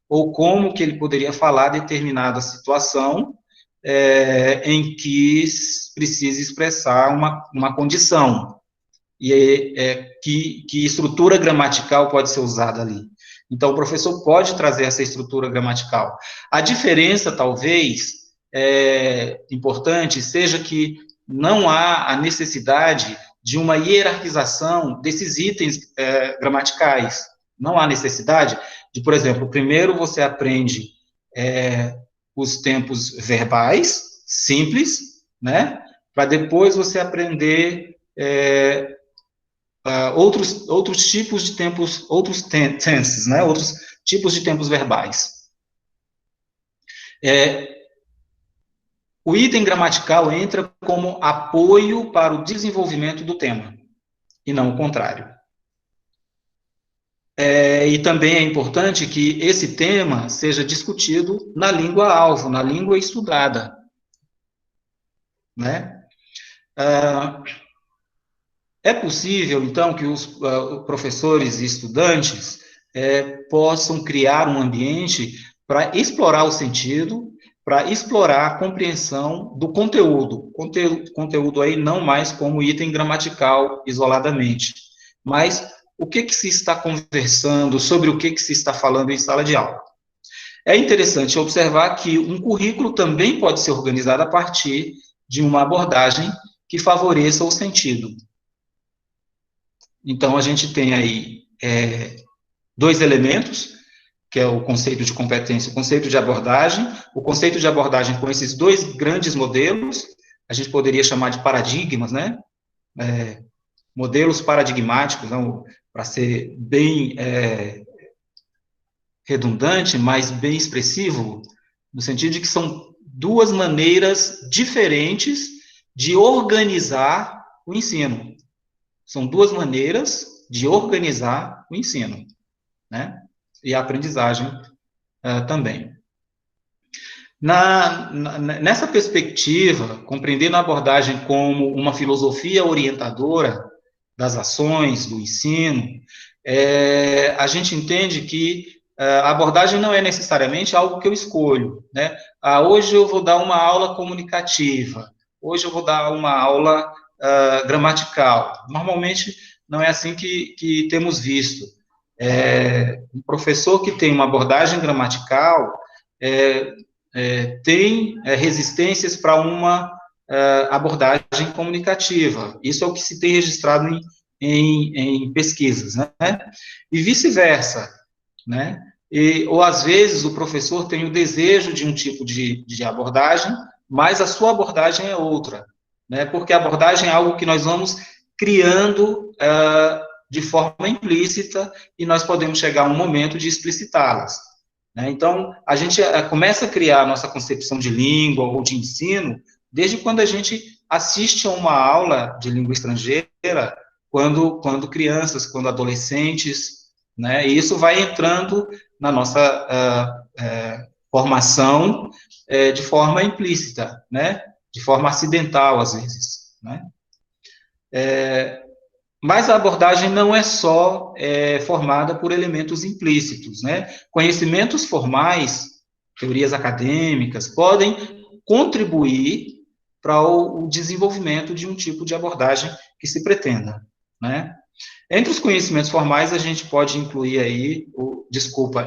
ou como que ele poderia falar determinada situação em que precisa expressar uma condição, e que estrutura gramatical pode ser usada ali. Então, o professor pode trazer essa estrutura gramatical. A diferença, talvez, importante, seja que não há a necessidade de uma hierarquização desses itens gramaticais. Não há necessidade de, por exemplo, primeiro você aprende os tempos verbais, simples, né? Para depois você aprender outros tipos de tempos, outros tenses, né? Outros tipos de tempos verbais. O item gramatical entra como apoio para o desenvolvimento do tema, e não o contrário. E também é importante que esse tema seja discutido na língua-alvo, na língua estudada, né? É possível, então, que os professores e estudantes possam criar um ambiente para explorar o sentido, para explorar a compreensão do conteúdo. Conteúdo aí não mais como item gramatical isoladamente, mas o que se está conversando, sobre o que se está falando em sala de aula. É interessante observar que um currículo também pode ser organizado a partir de uma abordagem que favoreça o sentido. Então, a gente tem aí dois elementos, que é o conceito de competência e o conceito de abordagem. O conceito de abordagem com esses dois grandes modelos, a gente poderia chamar de paradigmas, né? Modelos paradigmáticos, para ser bem redundante, mas bem expressivo, no sentido de que são duas maneiras diferentes de organizar o ensino. São duas maneiras de organizar o ensino, né? E a aprendizagem também. Nessa perspectiva, compreendendo a abordagem como uma filosofia orientadora das ações, do ensino, a gente entende que a abordagem não é necessariamente algo que eu escolho, né? Hoje eu vou dar uma aula comunicativa, hoje eu vou dar uma aula gramatical. Normalmente não é assim que temos visto. Um professor que tem uma abordagem gramatical tem resistências para uma abordagem comunicativa. Isso é o que se tem registrado em pesquisas, né? E vice-versa, né? Ou às vezes o professor tem o desejo de um tipo de abordagem, mas a sua abordagem é outra, né? Porque a abordagem é algo que nós vamos criando de forma implícita e nós podemos chegar a um momento de explicitá-las, né? Então, a gente começa a criar a nossa concepção de língua ou de ensino desde quando a gente assiste a uma aula de língua estrangeira, quando crianças, quando adolescentes, né? E isso vai entrando na nossa formação de forma implícita, né? De forma acidental, às vezes, né? Mas a abordagem não é só formada por elementos implícitos, né? Conhecimentos formais, teorias acadêmicas, podem contribuir para o desenvolvimento de um tipo de abordagem que se pretenda, né? Entre os conhecimentos formais, a gente pode incluir aí,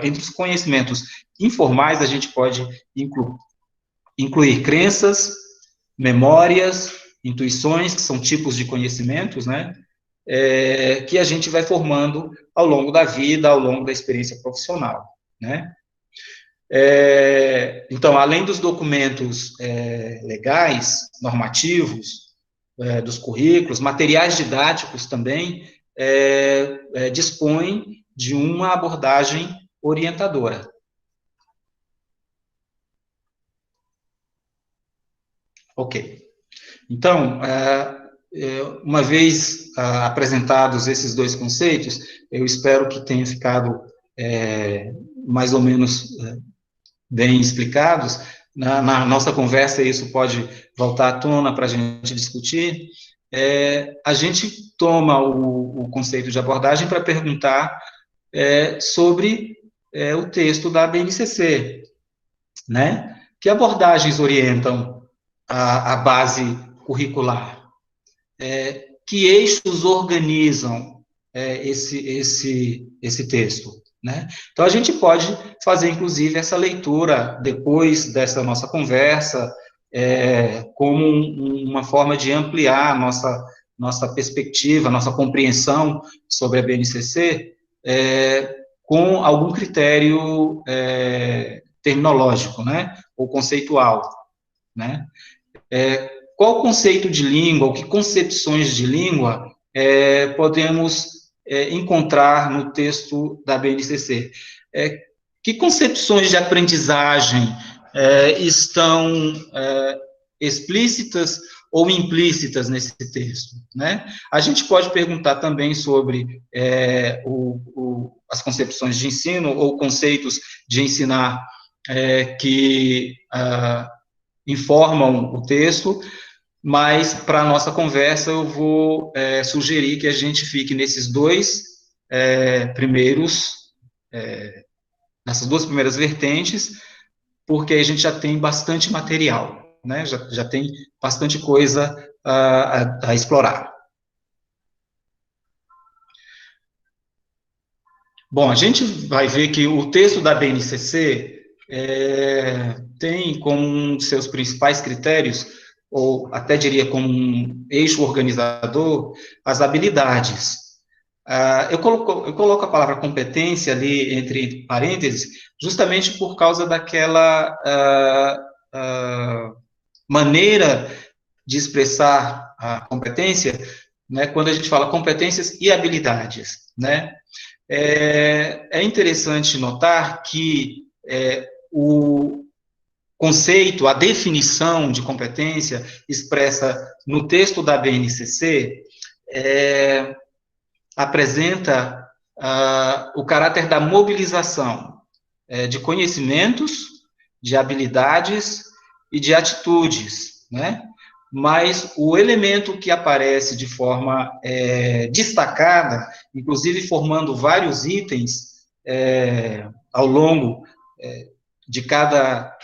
entre os conhecimentos informais, a gente pode incluir crenças, memórias, intuições, que são tipos de conhecimentos, né? Que a gente vai formando ao longo da vida, ao longo da experiência profissional, né? Então, além dos documentos legais, normativos, dos currículos, materiais didáticos também dispõem de uma abordagem orientadora. Ok. Então, uma vez apresentados esses dois conceitos, eu espero que tenha ficado mais ou menos bem explicados. Na nossa conversa, isso pode voltar à tona para a gente discutir. A gente toma o conceito de abordagem para perguntar sobre o texto da BNCC, né? Que abordagens orientam a base curricular? Que eixos organizam esse texto, né? Então, a gente pode fazer, inclusive, essa leitura, depois dessa nossa conversa, como uma forma de ampliar a nossa perspectiva, nossa compreensão sobre a BNCC, com algum critério terminológico, né? Ou conceitual, né? Qual conceito de língua, ou que concepções de língua podemos encontrar no texto da BNCC? Que concepções de aprendizagem estão explícitas ou implícitas nesse texto, né? A gente pode perguntar também sobre as concepções de ensino ou conceitos de ensinar que informam o texto, mas para a nossa conversa eu vou sugerir que a gente fique nesses nessas duas primeiras vertentes, porque aí a gente já tem bastante material, né? Já tem bastante coisa a explorar. Bom, a gente vai ver que o texto da BNCC tem como um de seus principais critérios, ou até diria como um eixo organizador, as habilidades. Eu coloco a palavra competência ali entre parênteses, justamente por causa daquela maneira de expressar a competência, né, quando a gente fala competências e habilidades, né? É interessante notar que o conceito, a definição de competência expressa no texto da BNCC apresenta o caráter da mobilização de conhecimentos, de habilidades e de atitudes, né? Mas o elemento que aparece de forma destacada, inclusive formando vários itens ao longo de cada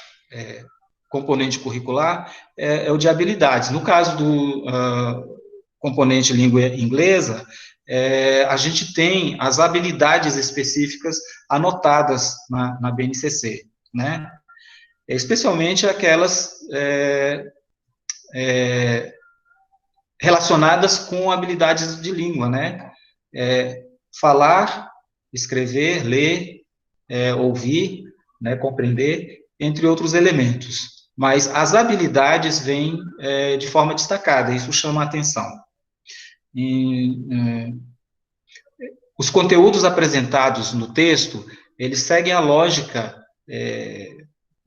componente curricular, é o de habilidades. No caso do componente língua inglesa, a gente tem as habilidades específicas anotadas na BNCC, né? Especialmente aquelas relacionadas com habilidades de língua, né? Falar, escrever, ler, ouvir, né, compreender, entre outros elementos. Mas as habilidades vêm de forma destacada, isso chama a atenção. Os conteúdos apresentados no texto, eles seguem a lógica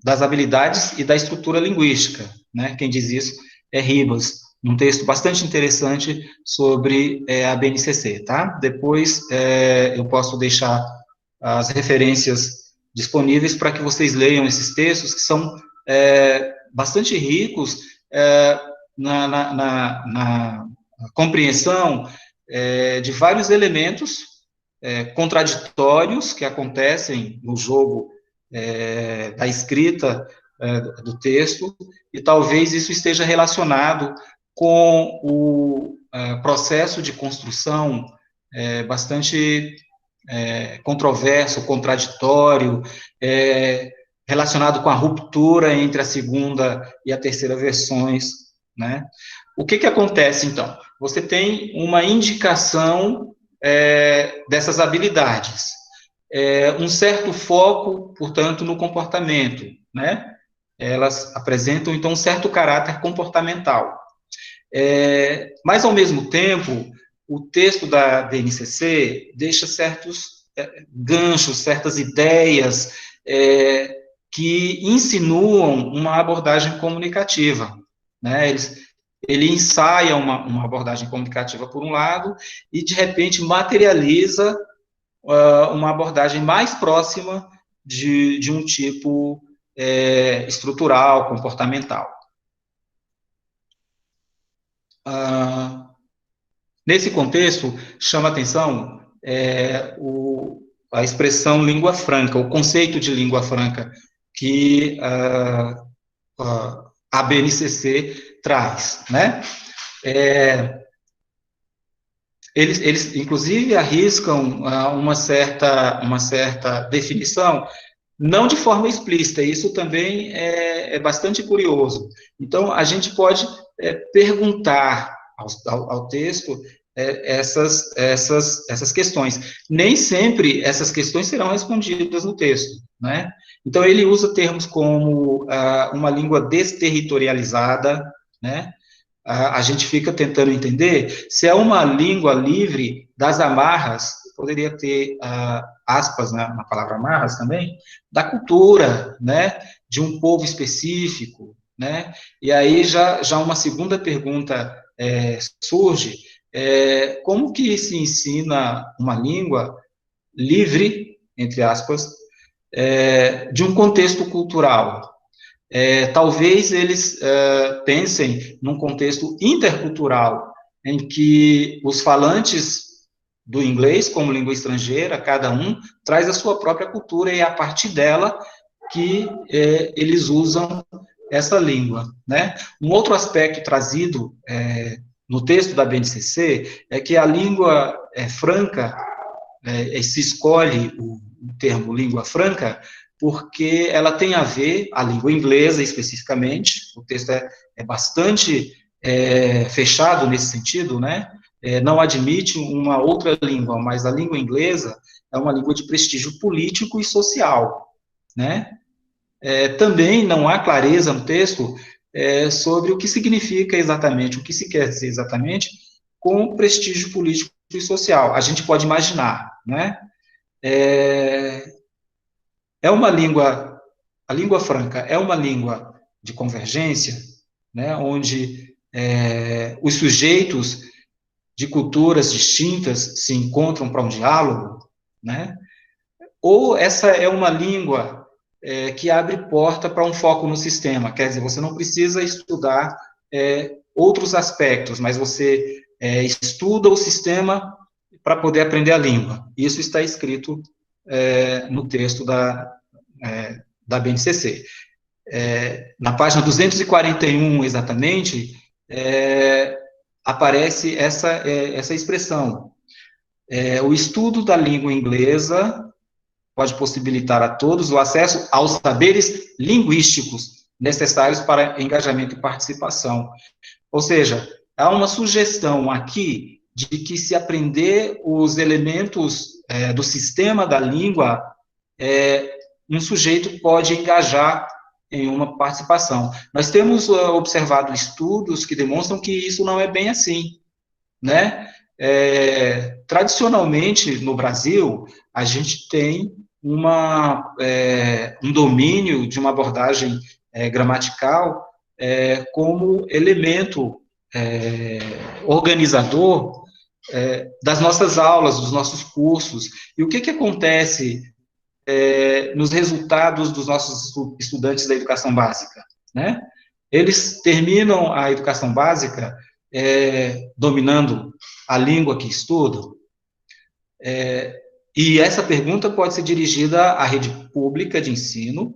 das habilidades e da estrutura linguística, né? Quem diz isso é Ribas, num texto bastante interessante sobre a BNCC, tá? Depois eu posso deixar as referências disponíveis para que vocês leiam esses textos, que são bastante ricos na compreensão de vários elementos contraditórios que acontecem no jogo da escrita do texto, e talvez isso esteja relacionado com o processo de construção bastante controverso, contraditório, relacionado com a ruptura entre a segunda e a terceira versões, né? O que acontece, então? Você tem uma indicação dessas habilidades, um certo foco, portanto, no comportamento, né? Elas apresentam, então, um certo caráter comportamental. Mas, ao mesmo tempo, o texto da BNCC deixa certos ganchos, certas ideias que insinuam uma abordagem comunicativa, né? Ele ensaia uma abordagem comunicativa por um lado e, de repente, materializa uma abordagem mais próxima de um tipo estrutural, comportamental. Nesse contexto, chama atenção a expressão língua franca, o conceito de língua franca que a BNCC traz, né? Eles, inclusive, arriscam uma certa definição, não de forma explícita, isso também é bastante curioso. Então, a gente pode perguntar ao texto essas questões. Nem sempre essas questões serão respondidas no texto, né? Então, ele usa termos como uma língua desterritorializada, né? A gente fica tentando entender se é uma língua livre das amarras, poderia ter aspas na palavra amarras também, da cultura, né, de um povo específico, né, e aí já uma segunda pergunta surge, como que se ensina uma língua livre, entre aspas, de um contexto cultural? Talvez eles pensem num contexto intercultural, em que os falantes do inglês como língua estrangeira, cada um traz a sua própria cultura, e é a partir dela que eles usam essa língua, né? Um outro aspecto trazido no texto da BNCC é que a língua franca, se escolhe o termo língua franca, porque ela tem a ver, a língua inglesa especificamente, o texto é bastante fechado nesse sentido, né? Não admite uma outra língua, mas a língua inglesa é uma língua de prestígio político e social, né? Também não há clareza no texto sobre o que significa exatamente, o que se quer dizer exatamente com prestígio político e social. A gente pode imaginar, né? A língua franca é uma língua de convergência, né, onde os sujeitos de culturas distintas se encontram para um diálogo, né? Ou essa é uma língua que abre porta para um foco no sistema, quer dizer, você não precisa estudar outros aspectos, mas você estuda o sistema para poder aprender a língua. Isso está escrito no texto da BNCC. Na página 241, exatamente, aparece essa expressão. O estudo da língua inglesa pode possibilitar a todos o acesso aos saberes linguísticos necessários para engajamento e participação. Ou seja, há uma sugestão aqui de que se aprender os elementos do sistema da língua, um sujeito pode engajar em uma participação. Nós temos observado estudos que demonstram que isso não é bem assim, né? Tradicionalmente, no Brasil, a gente tem um domínio de uma abordagem gramatical como elemento organizador das nossas aulas, dos nossos cursos. E o que acontece nos resultados dos nossos estudantes da educação básica, né? Eles terminam a educação básica dominando a língua que estudam, e essa pergunta pode ser dirigida à rede pública de ensino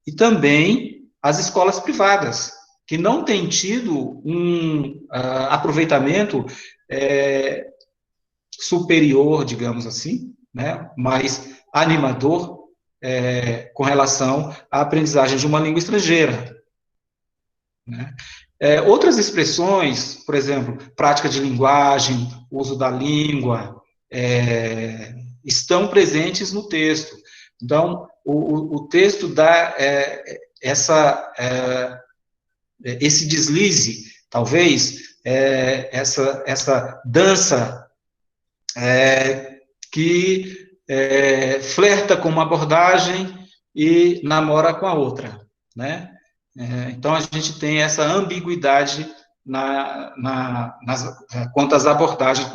e também às escolas privadas, que não têm tido um aproveitamento superior, digamos assim, né, mais animador com relação à aprendizagem de uma língua estrangeira, né? Outras expressões, por exemplo, prática de linguagem, uso da língua, estão presentes no texto. Então, o texto dá esse deslize, talvez, essa dança que flerta com uma abordagem e namora com a outra, né? Então, a gente tem essa ambiguidade quanto às abordagens,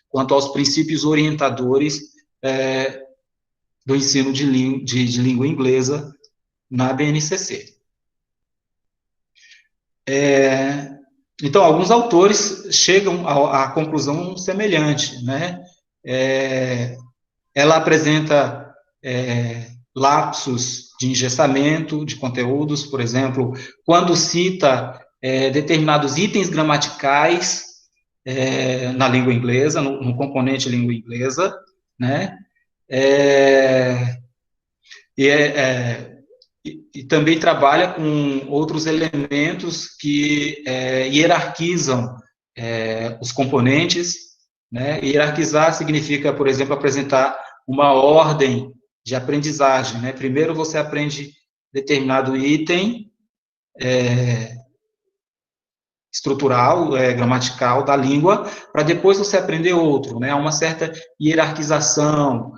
quanto aos princípios orientadores do ensino de língua inglesa na BNCC. Então, alguns autores chegam à conclusão semelhante, né? Ela apresenta lapsos de engessamento de conteúdos, por exemplo, quando cita determinados itens gramaticais na língua inglesa, no componente língua inglesa, né? E também trabalha com outros elementos que hierarquizam os componentes, né? Hierarquizar significa, por exemplo, apresentar uma ordem de aprendizagem, né? Primeiro você aprende determinado item estrutural, gramatical da língua, para depois você aprender outro, né? Há uma certa hierarquização,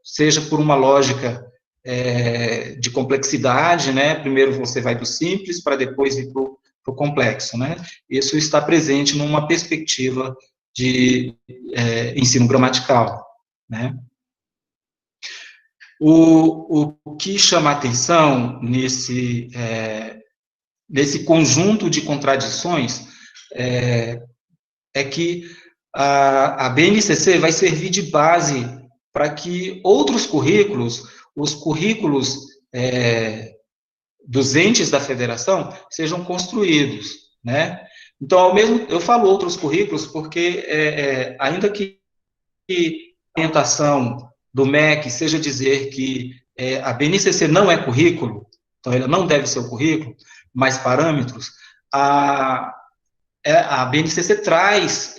seja por uma lógica de complexidade, né? Primeiro você vai do simples, para depois ir para o complexo, né? Isso está presente numa perspectiva de ensino gramatical, né? O que chama a atenção nesse conjunto de contradições é que a BNCC vai servir de base para que outros currículos, os currículos dos entes da federação, sejam construídos, né? Então, eu falo outros currículos porque, ainda que a orientação do MEC seja dizer que a BNCC não é currículo, então ela não deve ser o currículo, mas parâmetros, a BNCC traz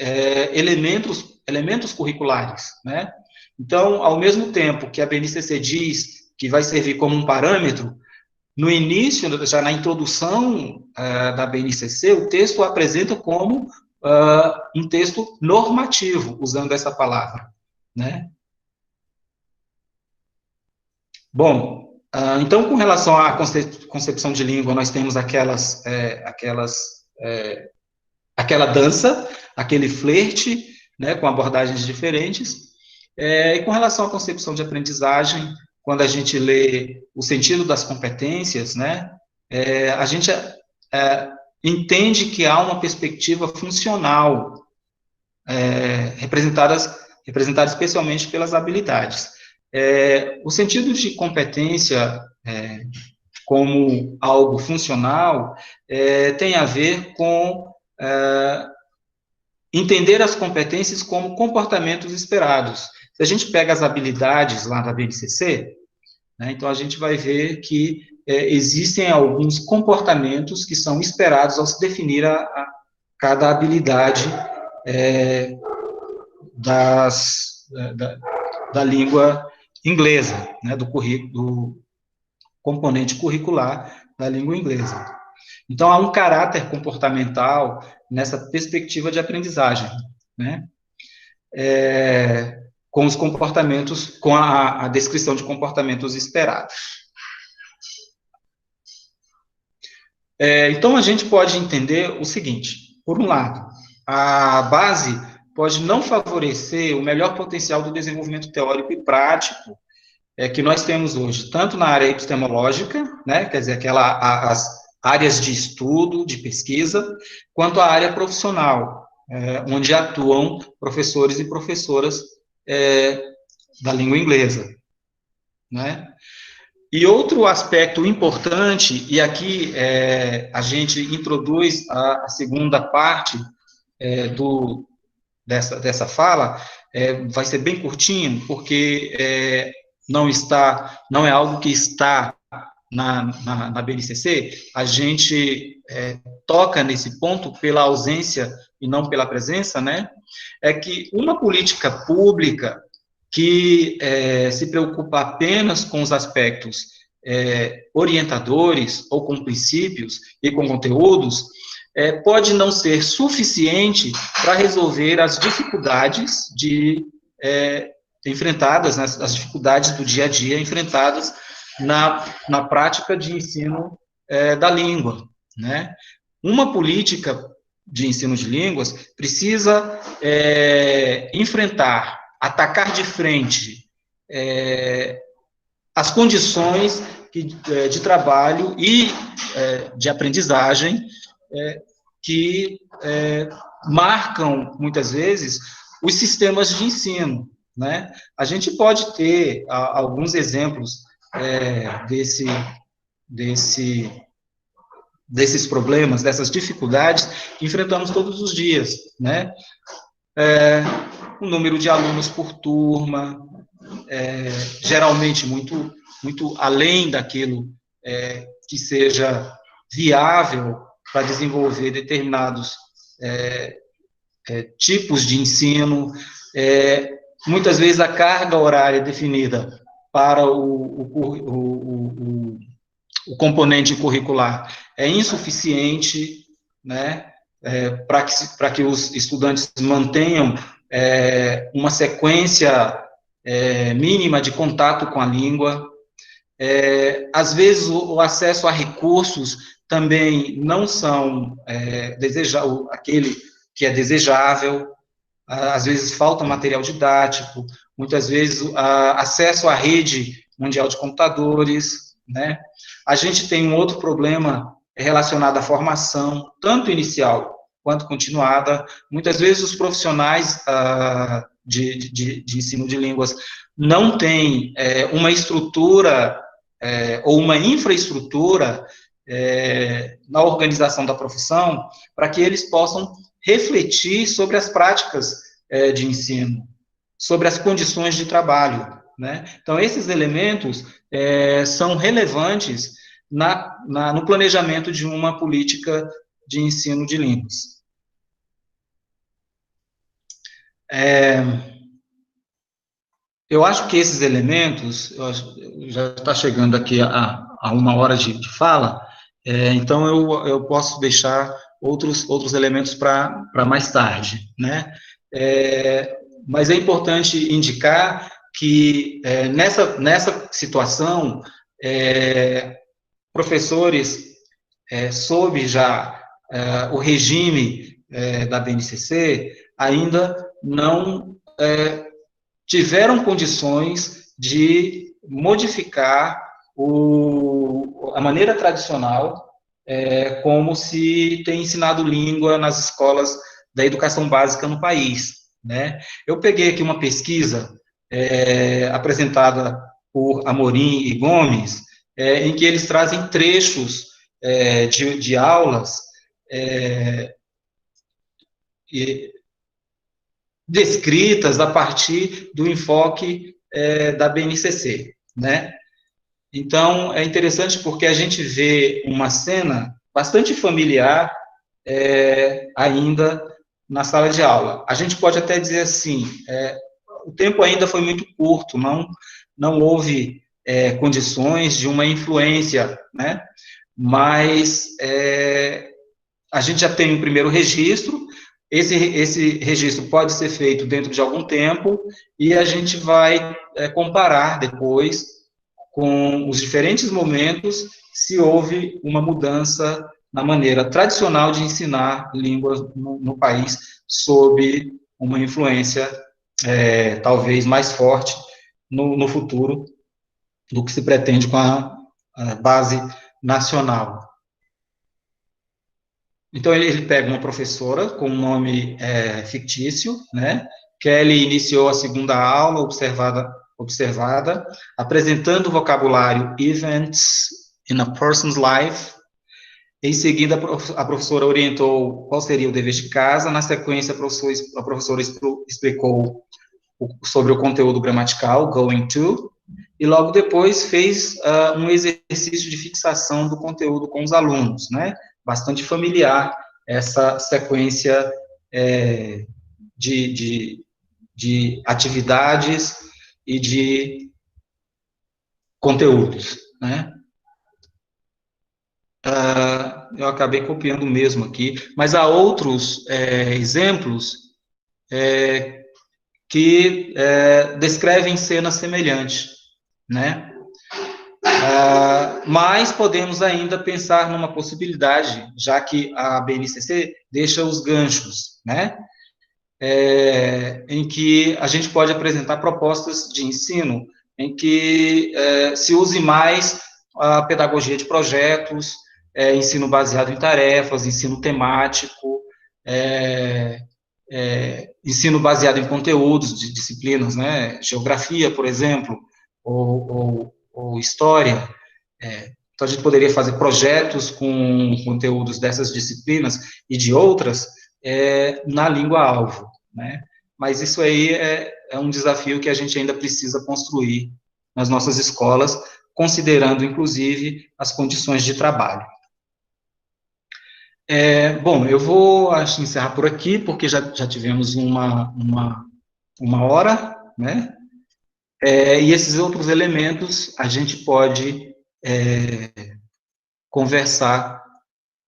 elementos curriculares, né? Então, ao mesmo tempo que a BNCC diz que vai servir como um parâmetro, no início, já na introdução da BNCC, o texto apresenta como um texto normativo, usando essa palavra, né? Bom, então, com relação à concepção de língua, nós temos aquela dança, aquele flerte, né, com abordagens diferentes, e com relação à concepção de aprendizagem, quando a gente lê o sentido das competências, né, a gente entende que há uma perspectiva funcional, representada especialmente pelas habilidades. O sentido de competência como algo funcional tem a ver com entender as competências como comportamentos esperados. Se a gente pega as habilidades lá da BNCC, né, então a gente vai ver que existem alguns comportamentos que são esperados ao se definir cada habilidade da língua inglesa, né, do componente curricular da língua inglesa. Então, há um caráter comportamental nessa perspectiva de aprendizagem, né? Com os comportamentos, com a descrição de comportamentos esperados. Então, a gente pode entender o seguinte: por um lado, a base pode não favorecer o melhor potencial do desenvolvimento teórico e prático que nós temos hoje, tanto na área epistemológica, né, quer dizer, as áreas de estudo, de pesquisa, quanto a área profissional, onde atuam professores e professoras da língua inglesa, né? E outro aspecto importante, e aqui a gente introduz a segunda parte dessa fala, vai ser bem curtinho, porque não é algo que está na BNCC, a gente toca nesse ponto pela ausência e não pela presença, né? É que uma política pública que se preocupa apenas com os aspectos orientadores ou com princípios e com conteúdos, pode não ser suficiente para resolver as dificuldades enfrentadas, né, as dificuldades do dia a dia enfrentadas na prática de ensino da língua, né? Uma política de ensino de línguas precisa atacar de frente as condições de trabalho e de aprendizagem que marcam, muitas vezes, os sistemas de ensino, né? A gente pode ter alguns exemplos desses problemas, dessas dificuldades que enfrentamos todos os dias, né? O número de alunos por turma, geralmente muito além daquilo que seja viável para desenvolver determinados tipos de ensino, muitas vezes a carga horária definida para o componente curricular é insuficiente, né, para que os estudantes mantenham uma sequência mínima de contato com a língua. Às vezes, o acesso a recursos também não são aquele que é desejável. Às vezes, falta material didático, muitas vezes, acesso à rede mundial de computadores, né? A gente tem um outro problema relacionado à formação, tanto inicial quanto continuada. Muitas vezes, os profissionais de ensino de línguas não têm uma estrutura ou uma infraestrutura na organização da profissão para que eles possam refletir sobre as práticas de ensino, sobre as condições de trabalho, né? Então, esses elementos são relevantes no planejamento de uma política de ensino de línguas. Eu acho que esses elementos, já está chegando aqui a 1 hora de fala, então eu posso deixar outros elementos para mais tarde, né? Mas é importante indicar que nessa situação, professores, sob já o regime da BNCC, ainda não tiveram condições de modificar a maneira tradicional como se tem ensinado língua nas escolas da educação básica no país, né? Eu peguei aqui uma pesquisa apresentada por Amorim e Gomes, em que eles trazem trechos de aulas descritas a partir do enfoque da BNCC, né? Então, é interessante porque a gente vê uma cena bastante familiar ainda na sala de aula. A gente pode até dizer assim, o tempo ainda foi muito curto, não houve condições de uma influência, né? Mas a gente já tem um primeiro registro, esse registro pode ser feito dentro de algum tempo, e a gente vai comparar depois com os diferentes momentos se houve uma mudança na maneira tradicional de ensinar línguas no país, sob uma influência talvez mais forte no futuro do que se pretende com a base nacional. Então, ele pega uma professora com um nome fictício, né? Kelly iniciou a segunda aula observada, apresentando o vocabulário events in a person's life. Em seguida, a professora orientou qual seria o dever de casa. Na sequência, a professora explicou sobre o conteúdo gramatical, going to, e logo depois fez um exercício de fixação do conteúdo com os alunos, né? Bastante familiar essa sequência de atividades e de conteúdos, né? Eu acabei copiando o mesmo aqui, mas há outros exemplos que descrevem cenas semelhantes, né? Mas podemos ainda pensar numa possibilidade, já que a BNCC deixa os ganchos, né? Em que a gente pode apresentar propostas de ensino em que se use mais a pedagogia de projetos, ensino baseado em tarefas, ensino temático, ensino baseado em conteúdos de disciplinas, né? Geografia, por exemplo, ou história. Então, a gente poderia fazer projetos com conteúdos dessas disciplinas e de outras na língua-alvo, né? Mas isso aí é um desafio que a gente ainda precisa construir nas nossas escolas, considerando, inclusive, as condições de trabalho. Bom, eu vou encerrar por aqui, porque já tivemos uma hora, né? E esses outros elementos a gente pode conversar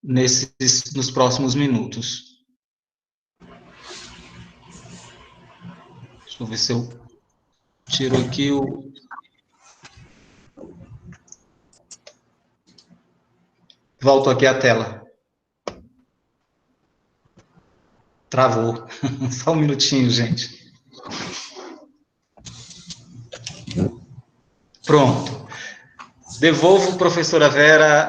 nos próximos minutos. Deixa eu ver se eu tiro aqui o... Volto aqui à tela. Travou. Só um minutinho, gente. Pronto. Devolvo, professora Vera,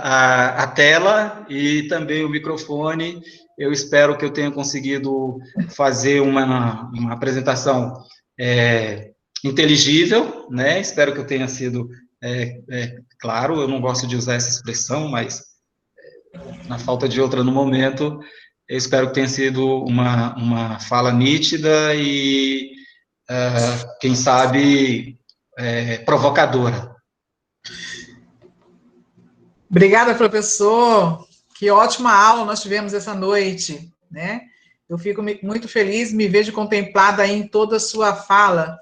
a tela e também o microfone. Eu espero que eu tenha conseguido fazer uma apresentação inteligível, né? Espero que eu tenha sido claro. Eu não gosto de usar essa expressão, mas na falta de outra no momento, eu espero que tenha sido uma fala nítida e, quem sabe, provocadora. Obrigada, professor. Que ótima aula nós tivemos essa noite, né? Eu fico muito feliz, me vejo contemplada aí em toda a sua fala.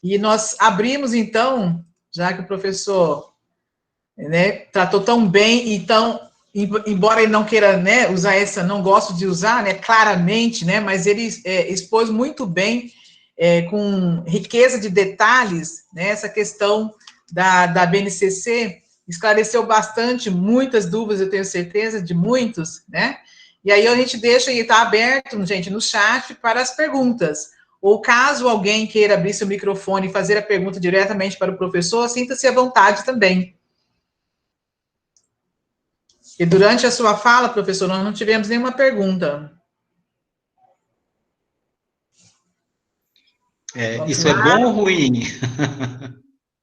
E nós abrimos, então, já que o professor, né, tratou tão bem, então, embora ele não queira, né, usar essa, não gosto de usar, né, claramente, né, mas ele expôs muito bem, com riqueza de detalhes, né, essa questão da BNCC, esclareceu bastante, muitas dúvidas, eu tenho certeza, de muitos, né? E aí a gente deixa e está aberto, gente, no chat para as perguntas. Ou caso alguém queira abrir seu microfone e fazer a pergunta diretamente para o professor, sinta-se à vontade também. E durante a sua fala, professor, nós não tivemos nenhuma pergunta. Isso é bom ou ruim?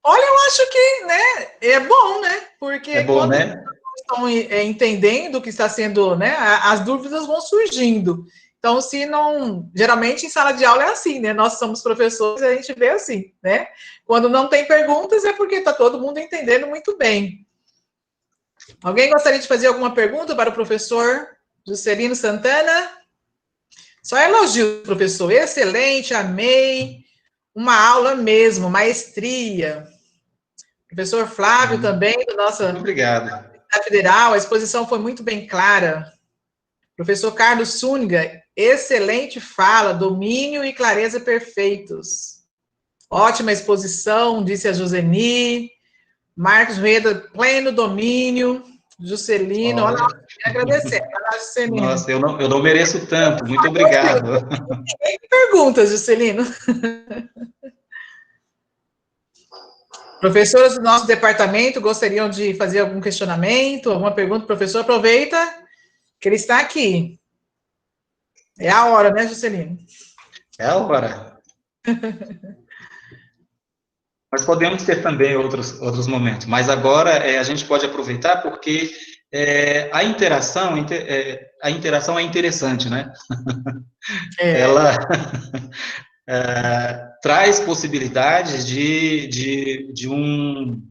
Olha, eu acho que, né, é bom, né? Porque quando né? Estão entendendo o que está sendo, né? As dúvidas vão surgindo. Então, se não... Geralmente, em sala de aula é assim, né? Nós somos professores e a gente vê assim, né? Quando não tem perguntas, é porque está todo mundo entendendo muito bem. Alguém gostaria de fazer alguma pergunta para o professor Juscelino Santana? Só elogio, professor. Excelente, amei. Uma aula mesmo, maestria. Professor Flávio também, do nosso Muito obrigado. da Federal, a exposição foi muito bem clara. Professor Carlos Súniga, excelente fala, domínio e clareza perfeitos. Ótima exposição, disse a Joseni. Marcos Rueda, pleno domínio. Juscelino, olha, agradecer. Nossa, eu não mereço tanto, muito obrigado. Perguntas, Juscelino. Professoras do nosso departamento gostariam de fazer algum questionamento, alguma pergunta? Professor, aproveita que ele está aqui. É a hora, né, Juscelino? É a hora. Mas podemos ter também outros momentos. Mas agora a gente pode aproveitar porque a interação é interessante, né? Ela traz possibilidades de um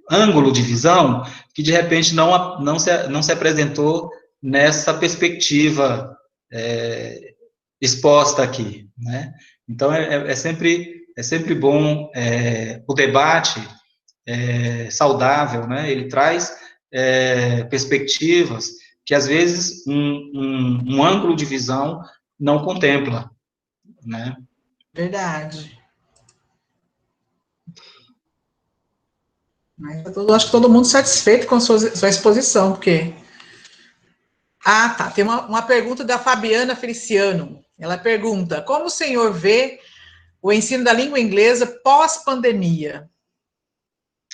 ângulo de visão que, de repente, não se apresentou nessa perspectiva exposta aqui, né? Então, é sempre bom o debate saudável, né? Ele traz perspectivas que, às vezes, um ângulo de visão não contempla, né? Verdade. Mas acho que todo mundo satisfeito com sua exposição, porque... Ah, tá. Tem uma pergunta da Fabiana Feliciano. Ela pergunta, como o senhor vê o ensino da língua inglesa pós-pandemia?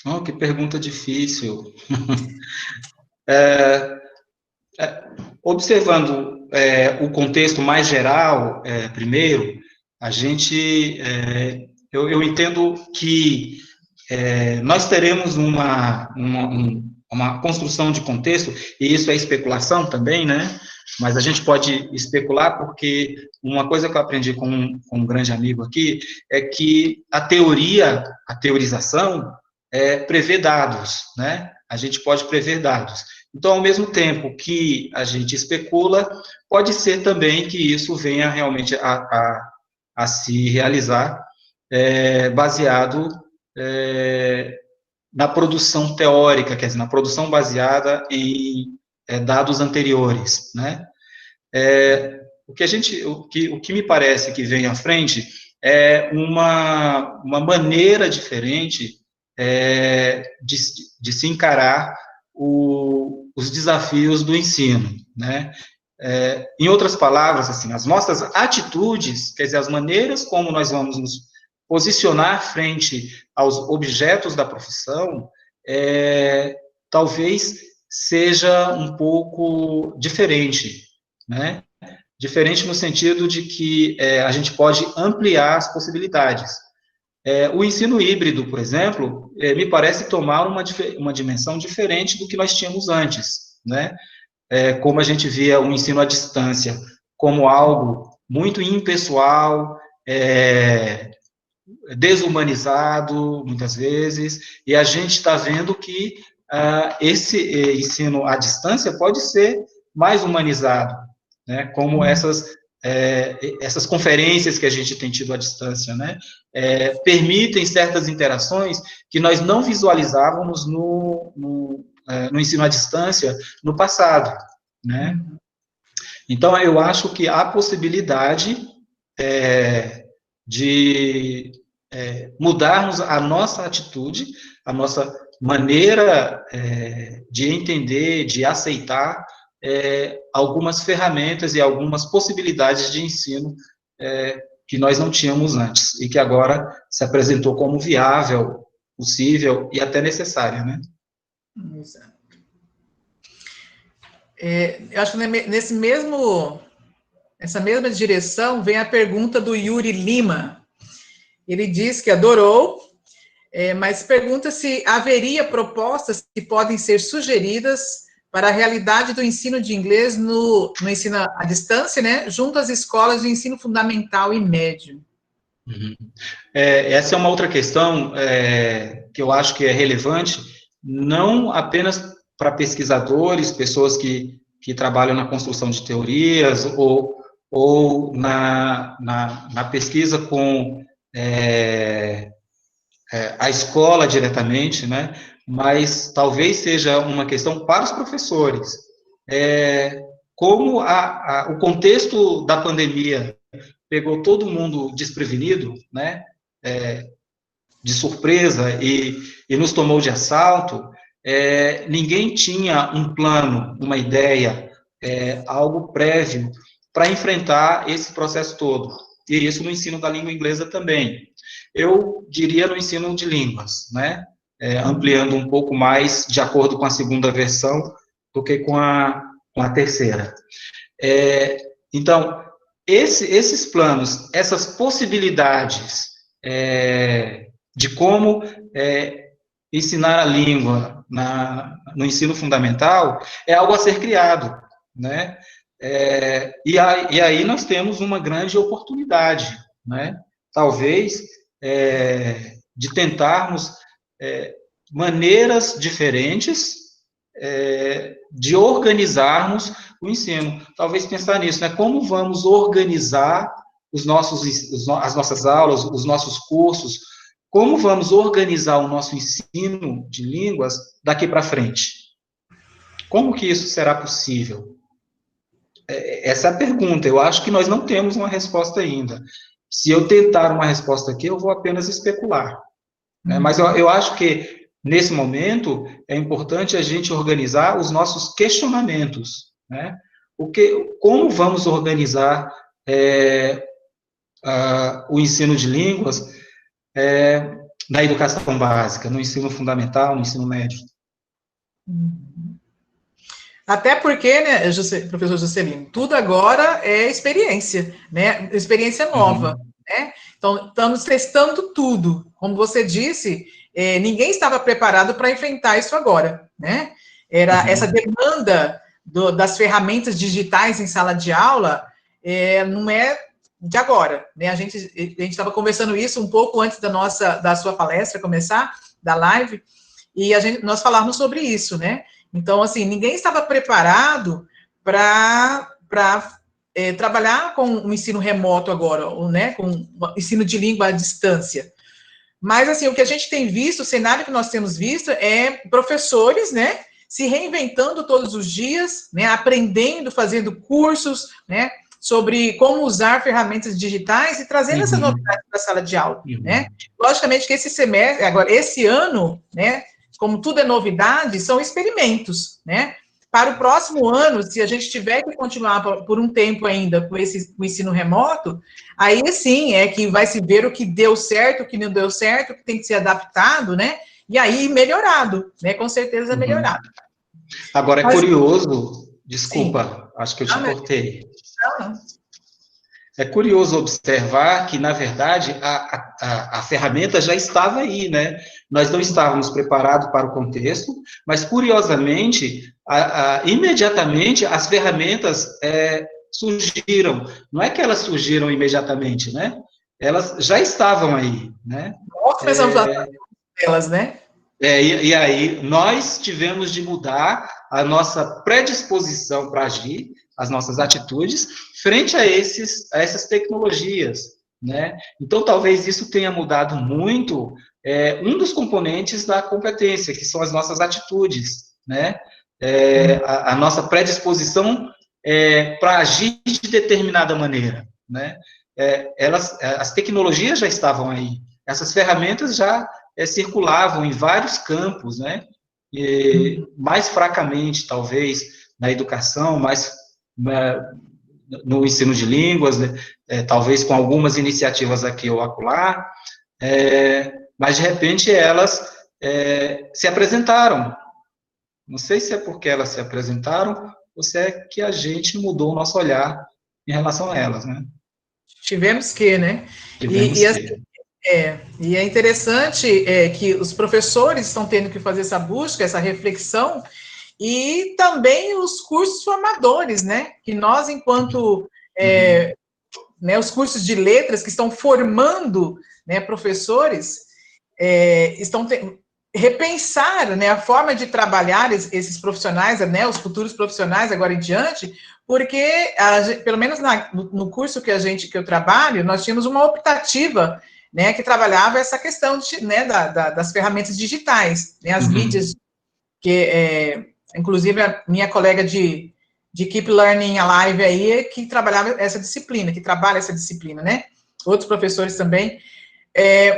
Oh, que pergunta difícil. Observando o contexto mais geral, primeiro, eu entendo que nós teremos uma construção de contexto, e isso é especulação também, né? Mas a gente pode especular porque uma coisa que eu aprendi com um grande amigo aqui é que a teorização prevê dados, né? A gente pode prever dados. Então, ao mesmo tempo que a gente especula, pode ser também que isso venha realmente a se realizar baseado na produção teórica, quer dizer, na produção baseada em dados anteriores, né? O que me parece que vem à frente é uma maneira diferente de se encarar os desafios do ensino, né? Em outras palavras, assim, as nossas atitudes, quer dizer, as maneiras como nós vamos nos posicionar frente aos objetos da profissão, talvez seja um pouco diferente, né? Diferente no sentido de que a gente pode ampliar as possibilidades. O ensino híbrido, por exemplo, me parece tomar uma dimensão diferente do que nós tínhamos antes, né? Como a gente via o ensino à distância como algo muito impessoal, desumanizado, muitas vezes, e a gente está vendo que esse ensino à distância pode ser mais humanizado, né? Como essas conferências que a gente tem tido à distância, né? Permitem certas interações que nós não visualizávamos no ensino à distância no passado, né? Então, eu acho que há possibilidade de mudarmos a nossa atitude, a nossa maneira de entender, de aceitar algumas ferramentas e algumas possibilidades de ensino que nós não tínhamos antes, e que agora se apresentou como viável, possível e até necessária, né? Exato. Eu acho que nessa mesma direção vem a pergunta do Yuri Lima. Ele diz que adorou, mas pergunta se haveria propostas que podem ser sugeridas para a realidade do ensino de inglês no ensino à distância, né, junto às escolas de ensino fundamental e médio. Uhum. Essa é uma outra questão que eu acho que é relevante, não apenas para pesquisadores, pessoas que trabalham na construção de teorias ou na pesquisa com a escola diretamente, né? Mas talvez seja uma questão para os professores. Como o contexto da pandemia pegou todo mundo desprevenido, né? De surpresa e nos tomou de assalto, ninguém tinha um plano, uma ideia, algo prévio para enfrentar esse processo todo. E isso no ensino da língua inglesa também. Eu diria no ensino de línguas, né? Ampliando um pouco mais de acordo com a segunda versão do que com a terceira. Então, esses planos, essas possibilidades de como ensinar a língua no ensino fundamental é algo a ser criado, né? E aí nós temos uma grande oportunidade, né? Talvez de tentarmos maneiras diferentes de organizarmos o ensino. Talvez pensar nisso, né? Como vamos organizar as nossas aulas, os nossos cursos, como vamos organizar o nosso ensino de línguas daqui para frente? Como que isso será possível? Essa é a pergunta. Eu acho que nós não temos uma resposta ainda. Se eu tentar uma resposta aqui, eu vou apenas especular. Né? Mas eu acho que, nesse momento, é importante a gente organizar os nossos questionamentos. Né? Como vamos organizar o ensino de línguas na educação básica, no ensino fundamental, no ensino médio? Até porque, né, professor Juscelino, tudo agora é experiência, né? Experiência nova, né? Então, estamos testando tudo. Como você disse, ninguém estava preparado para enfrentar isso agora, né? Era essa demanda das ferramentas digitais em sala de aula, não é de agora, né? A gente estava conversando isso um pouco antes da sua palestra começar, da live, e nós falávamos sobre isso, né? Então, assim, ninguém estava preparado para trabalhar com o ensino remoto agora, né, com o ensino de língua à distância. Mas, assim, o que a gente tem visto, o cenário que nós temos visto é professores, né, se reinventando todos os dias, né, aprendendo, fazendo cursos, né, sobre como usar ferramentas digitais e trazendo essas novidades para a sala de aula, né. Logicamente que esse ano, né, como tudo é novidade, são experimentos, né? Para o próximo ano, se a gente tiver que continuar por um tempo ainda com o ensino remoto, aí sim é que vai se ver o que deu certo, o que não deu certo, o que tem que ser adaptado, né? E aí melhorado, né? Com certeza melhorado. Agora, é curioso, desculpa, sim. Acho que eu te cortei. Não. É curioso observar que, na verdade, a ferramenta já estava aí, né? Nós não estávamos preparados para o contexto, mas, curiosamente, imediatamente, as ferramentas surgiram. Não é que elas surgiram imediatamente, né? Elas já estavam aí, né? Nós começamos a falar delas, né? E aí, nós tivemos de mudar a nossa predisposição para agir, as nossas atitudes, frente a essas tecnologias, né? Então, talvez isso tenha mudado muito um dos componentes da competência, que são as nossas atitudes, né? A nossa predisposição para agir de determinada maneira, né? As tecnologias já estavam aí, essas ferramentas já circulavam em vários campos, né? Mais fracamente, talvez, na educação, mais no ensino de línguas, né? Talvez com algumas iniciativas aqui ou acolá, mas, de repente, elas se apresentaram. Não sei se é porque elas se apresentaram ou se é que a gente mudou o nosso olhar em relação a elas, né? Tivemos que, né? E é interessante que os professores estão tendo que fazer essa busca, essa reflexão, e também os cursos formadores, né? Que nós, enquanto né, os cursos de letras que estão formando, né, professores, repensar, né, a forma de trabalhar esses profissionais, né, os futuros profissionais agora em diante, porque, pelo menos no curso que eu trabalho, nós tínhamos uma optativa, né, que trabalhava essa questão né, das ferramentas digitais, né, as mídias, que, inclusive, a minha colega de Keep Learning Alive aí, que trabalhava essa disciplina, que trabalha essa disciplina, né, outros professores também.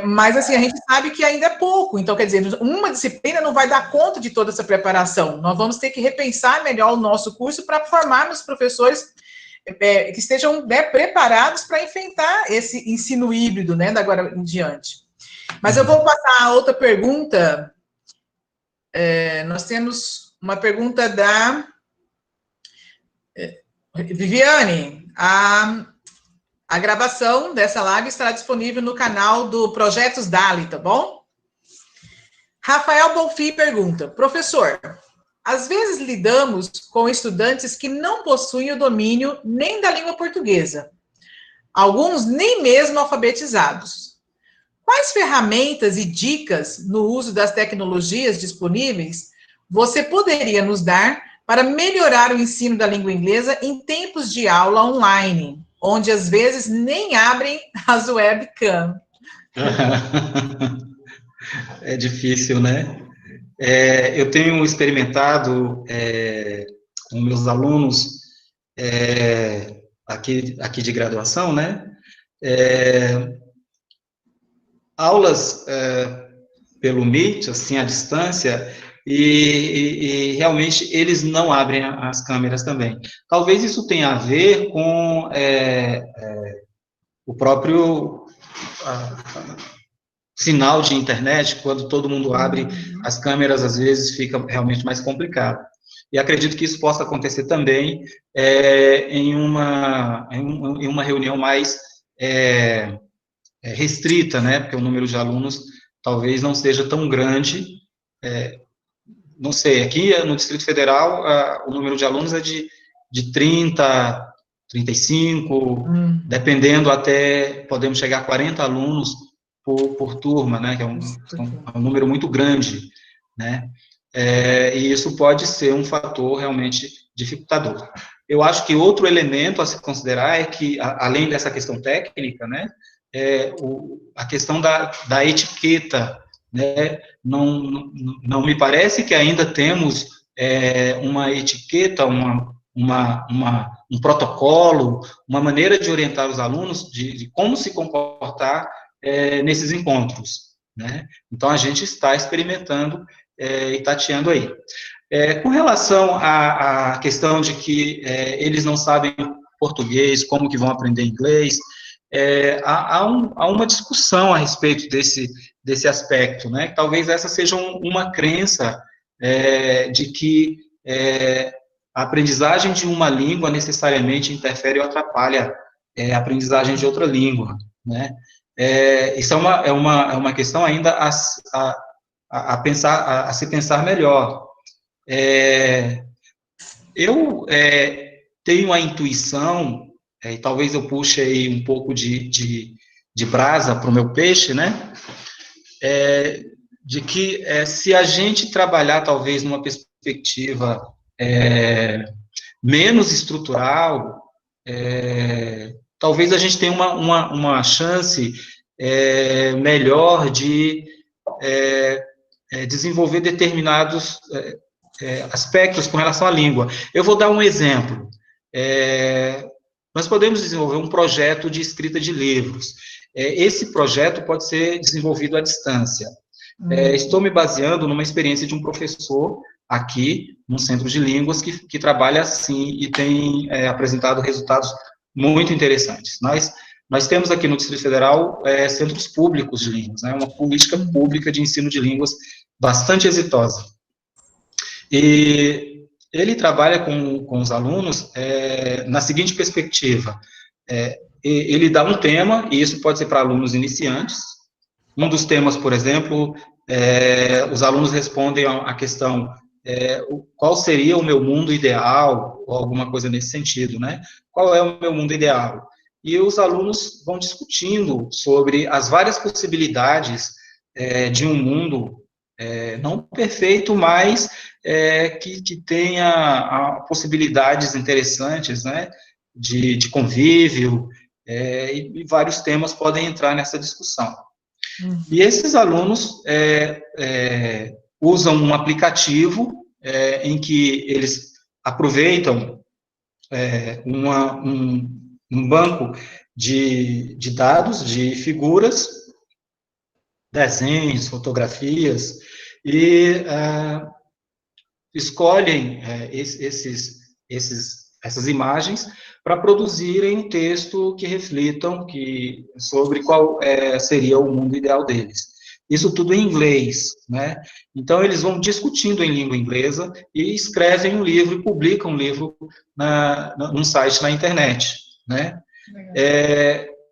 Mas, assim, a gente sabe que ainda é pouco. Então, quer dizer, uma disciplina não vai dar conta de toda essa preparação. Nós vamos ter que repensar melhor o nosso curso para formarmos professores que estejam, né, preparados para enfrentar esse ensino híbrido, né, da agora em diante. Mas eu vou passar a outra pergunta. Nós temos uma pergunta da Viviane. A gravação dessa live estará disponível no canal do Projetos Dali, tá bom? Rafael Bonfim pergunta, professor, às vezes lidamos com estudantes que não possuem o domínio nem da língua portuguesa, alguns nem mesmo alfabetizados. Quais ferramentas e dicas no uso das tecnologias disponíveis você poderia nos dar para melhorar o ensino da língua inglesa em tempos de aula online, onde às vezes nem abrem as webcam? É difícil, né? Eu tenho experimentado com meus alunos aqui de graduação, né? Aulas pelo Meet, assim, à distância, e realmente eles não abrem as câmeras também. Talvez isso tenha a ver com o próprio sinal de internet, quando todo mundo abre as câmeras, às vezes fica realmente mais complicado. E acredito que isso possa acontecer também em uma reunião mais restrita, né, porque o número de alunos talvez não seja tão grande. Não sei, aqui no Distrito Federal, o número de alunos é de 30, 35, dependendo até, podemos chegar a 40 alunos por turma, né, que é um número muito grande, né, e isso pode ser um fator realmente dificultador. Eu acho que outro elemento a se considerar é que, além dessa questão técnica, né, a questão da etiqueta, né, não me parece que ainda temos uma etiqueta, um protocolo, uma maneira de orientar os alunos de como se comportar nesses encontros, né? Então, a gente está experimentando e tateando aí. Com relação à questão de que eles não sabem português, como que vão aprender inglês, há uma discussão a respeito desse aspecto, né? Talvez essa seja uma crença de que a aprendizagem de uma língua necessariamente interfere ou atrapalha a aprendizagem de outra língua, né? Isso é uma questão ainda a se pensar melhor. Eu tenho a intuição, e talvez eu puxe aí um pouco de brasa para o meu peixe, né? De que se a gente trabalhar talvez numa perspectiva menos estrutural, talvez a gente tenha uma chance melhor de desenvolver determinados aspectos com relação à língua. Eu vou dar um exemplo. Nós podemos desenvolver um projeto de escrita de livros. Esse projeto pode ser desenvolvido à distância. Estou me baseando numa experiência de um professor aqui, num centro de línguas, que trabalha assim e tem apresentado resultados muito interessantes. Nós temos aqui no Distrito Federal centros públicos de línguas, né, uma política pública de ensino de línguas bastante exitosa. E ele trabalha com os alunos na seguinte perspectiva: ele dá um tema, e isso pode ser para alunos iniciantes. Um dos temas, por exemplo, os alunos respondem a questão qual seria o meu mundo ideal, ou alguma coisa nesse sentido, né? Qual é o meu mundo ideal? E os alunos vão discutindo sobre as várias possibilidades de um mundo não perfeito, mas que tenha possibilidades interessantes, né? De convívio, e vários temas podem entrar nessa discussão. E esses alunos usam um aplicativo em que eles aproveitam um banco de dados, de figuras, desenhos, fotografias, e escolhem essas imagens para produzirem um texto que reflitam sobre qual seria o mundo ideal deles. Isso tudo em inglês, né? Então, eles vão discutindo em língua inglesa e escrevem um livro e publicam um livro num site na internet, né?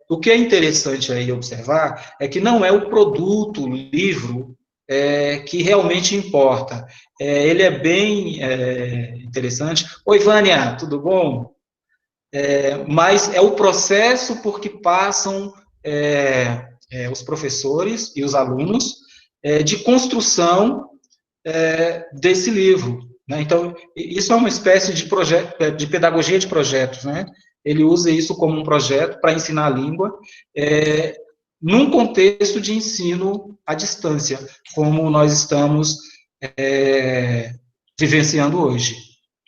O que é interessante aí observar é que não é o produto, o livro, que realmente importa. Ele é bem interessante. Oi, Vânia, tudo bom? Mas é o processo por que passam os professores e os alunos de construção desse livro, né? Então, isso é uma espécie de projeto, de pedagogia de projetos, né? Ele usa isso como um projeto para ensinar a língua, num contexto de ensino à distância, como nós estamos vivenciando hoje,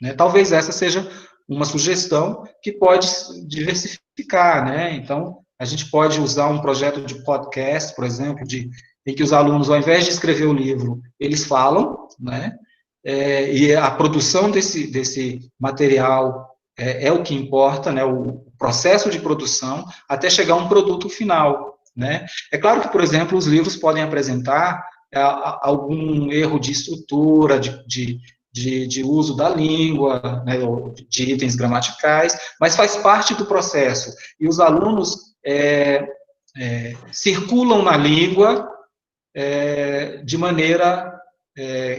né? Talvez essa seja uma sugestão que pode diversificar, né? Então, a gente pode usar um projeto de podcast, por exemplo, em que os alunos, ao invés de escrever o livro, eles falam, né? E a produção desse material é o que importa, né? O processo de produção, até chegar a um produto final, né? É claro que, por exemplo, os livros podem apresentar algum erro de estrutura, de uso da língua, né, de itens gramaticais, mas faz parte do processo. E os alunos circulam na língua de maneira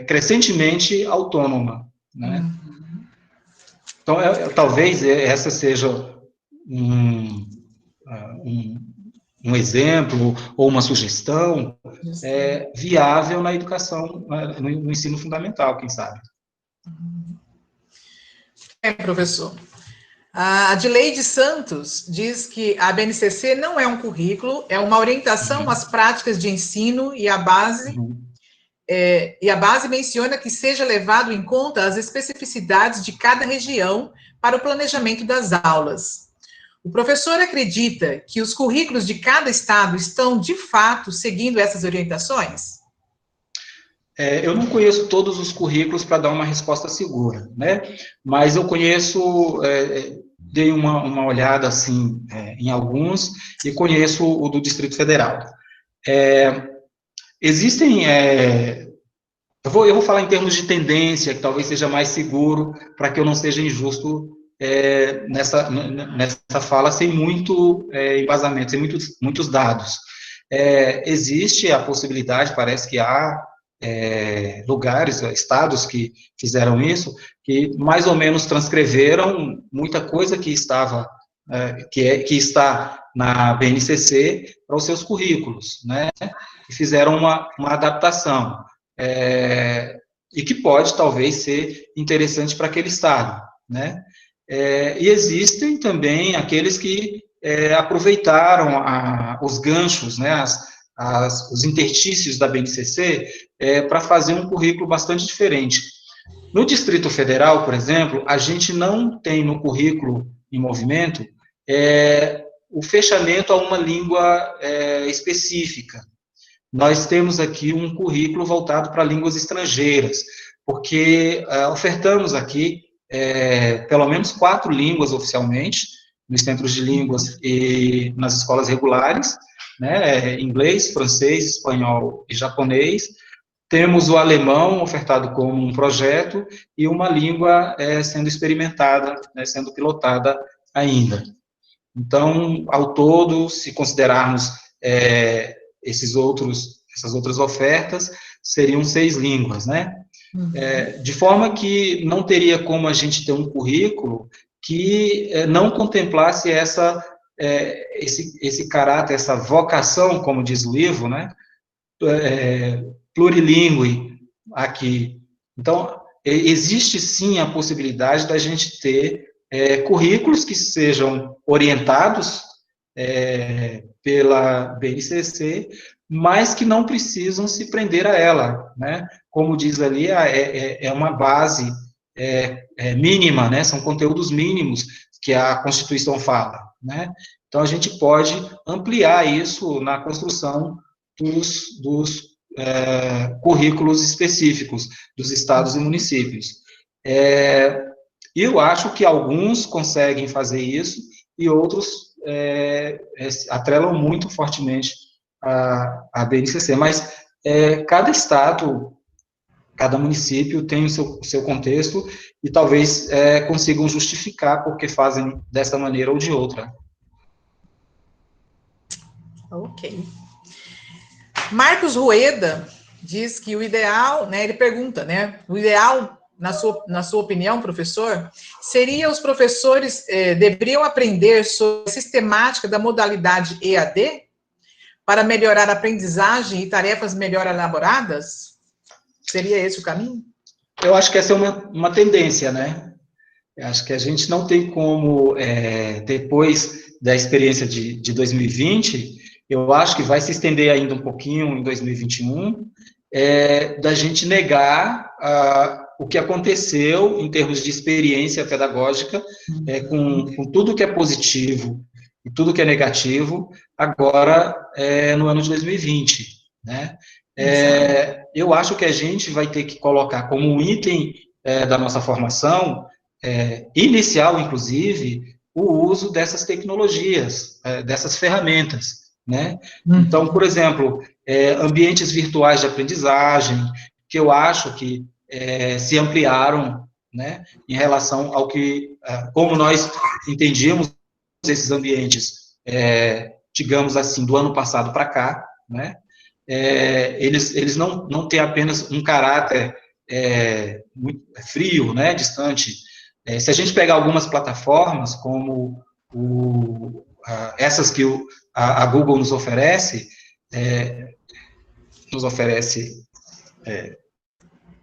crescentemente autônoma, né? Então, talvez essa seja um exemplo ou uma sugestão viável na educação, no ensino fundamental, quem sabe. Professor. A Adileide Santos diz que a BNCC não é um currículo, é uma orientação às práticas de ensino e a base menciona que seja levado em conta as especificidades de cada região para o planejamento das aulas. O professor acredita que os currículos de cada estado estão, de fato, seguindo essas orientações? Eu não conheço todos os currículos para dar uma resposta segura, né? Mas eu conheço, dei uma olhada, assim, em alguns, e conheço o do Distrito Federal. Existem... eu vou falar em termos de tendência, que talvez seja mais seguro, para que eu não seja injusto nessa fala, sem muito embasamento, sem muitos dados. Existe a possibilidade, parece que há lugares, estados que fizeram isso, que mais ou menos transcreveram muita coisa que estava, que está na BNCC para os seus currículos, né? E fizeram uma adaptação, e que pode, talvez, ser interessante para aquele estado, né? E existem também aqueles que aproveitaram os ganchos, né, os interstícios da BNCC para fazer um currículo bastante diferente. No Distrito Federal, por exemplo, a gente não tem no currículo em movimento o fechamento a uma língua específica. Nós temos aqui um currículo voltado para línguas estrangeiras, porque ofertamos aqui pelo menos 4 línguas oficialmente, nos centros de línguas e nas escolas regulares, né, inglês, francês, espanhol e japonês. Temos o alemão ofertado como um projeto e uma língua sendo experimentada, né, sendo pilotada ainda. Então, ao todo, se considerarmos essas outras ofertas, seriam 6 línguas, né? De forma que não teria como a gente ter um currículo que não contemplasse esse caráter, essa vocação, como diz o livro, né, plurilingüe aqui. Então, existe sim a possibilidade da gente ter currículos que sejam orientados pela BNCC, mas que não precisam se prender a ela, né? Como diz ali, é uma base mínima, né? São conteúdos mínimos que a Constituição fala, né? Então, a gente pode ampliar isso na construção dos currículos específicos dos estados e municípios. Eu acho que alguns conseguem fazer isso e outros atrelam muito fortemente a BNCC, mas cada estado, cada município tem o seu contexto e talvez consigam justificar porque fazem dessa maneira ou de outra. Ok. Marcos Rueda diz que o ideal, né, ele pergunta, né, o ideal, na sua opinião, professor, seria os professores deveriam aprender sobre a sistemática da modalidade EAD para melhorar a aprendizagem e tarefas melhor elaboradas? Seria esse o caminho? Eu acho que essa é uma tendência, né? Eu acho que a gente não tem como, depois da experiência de 2020, eu acho que vai se estender ainda um pouquinho em 2021, da gente negar o que aconteceu em termos de experiência pedagógica, com tudo que é positivo e tudo que é negativo, agora no ano de 2020, né? Eu acho que a gente vai ter que colocar como um item da nossa formação, inicial, inclusive, o uso dessas tecnologias, dessas ferramentas, né? Então, por exemplo, ambientes virtuais de aprendizagem, que eu acho que se ampliaram, né, em relação ao que, como nós entendíamos esses ambientes, digamos assim, do ano passado para cá, né? Eles não têm apenas um caráter muito frio, né, distante. Se a gente pegar algumas plataformas, como essas que a Google nos oferece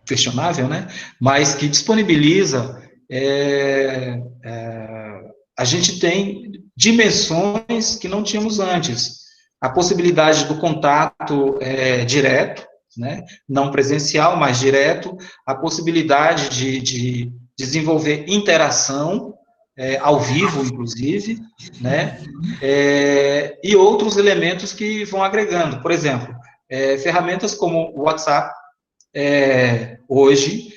questionável, né, mas que disponibiliza, a gente tem dimensões que não tínhamos antes. A possibilidade do contato direto, né, não presencial, mas direto, a possibilidade de desenvolver interação, ao vivo, inclusive, né, e outros elementos que vão agregando. Por exemplo, ferramentas como o WhatsApp, hoje,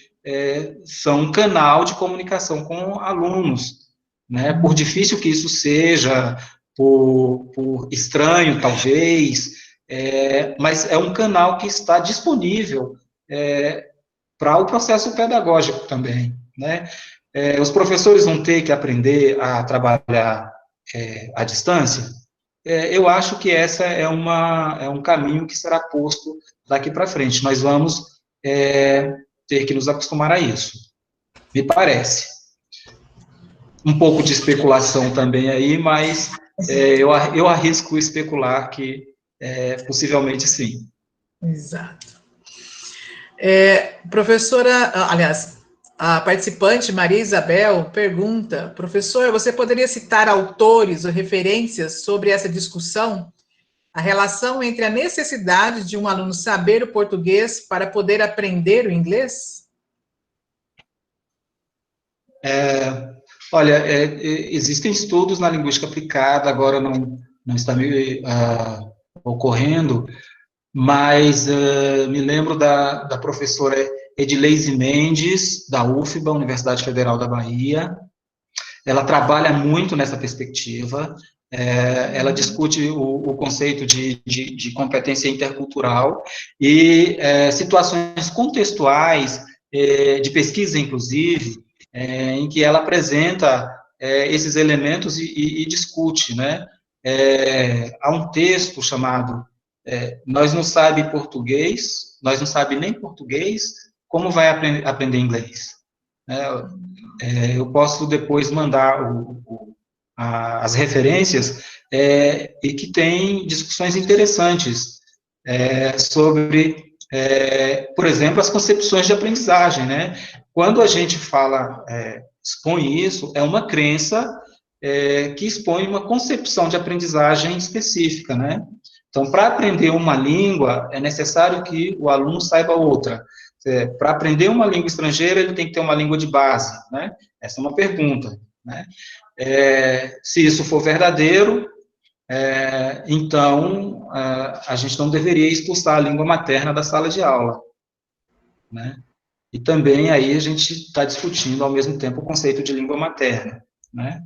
são um canal de comunicação com alunos, né, por difícil que isso seja, por estranho, talvez, mas é um canal que está disponível para o processo pedagógico também, né? Os professores vão ter que aprender a trabalhar à distância. Eu acho que essa é um caminho que será posto daqui para frente. Nós vamos ter que nos acostumar a isso, me parece. Um pouco de especulação também aí, mas eu arrisco especular que possivelmente sim. Exato. Professora, aliás, a participante Maria Isabel pergunta: professor, você poderia citar autores ou referências sobre essa discussão? A relação entre a necessidade de um aluno saber o português para poder aprender o inglês? Olha, existem estudos na linguística aplicada, agora não está me ocorrendo, mas me lembro da professora Edileise Mendes, da UFBA, Universidade Federal da Bahia. Ela trabalha muito nessa perspectiva, ela discute o conceito de competência intercultural e situações contextuais, de pesquisa, inclusive, em que ela apresenta esses elementos e discute, né? Há um texto chamado Nós não sabe português, nós não sabe nem português, como vai aprender inglês? Eu posso depois mandar as referências, e que tem discussões interessantes sobre, por exemplo, as concepções de aprendizagem, né? Quando a gente fala, expõe isso, é uma crença que expõe uma concepção de aprendizagem específica, né? Então, para aprender uma língua, é necessário que o aluno saiba outra. Para aprender uma língua estrangeira, ele tem que ter uma língua de base, né? Essa é uma pergunta, né? Se isso for verdadeiro, então a gente não deveria expulsar a língua materna da sala de aula, né? E também aí a gente está discutindo ao mesmo tempo o conceito de língua materna, né?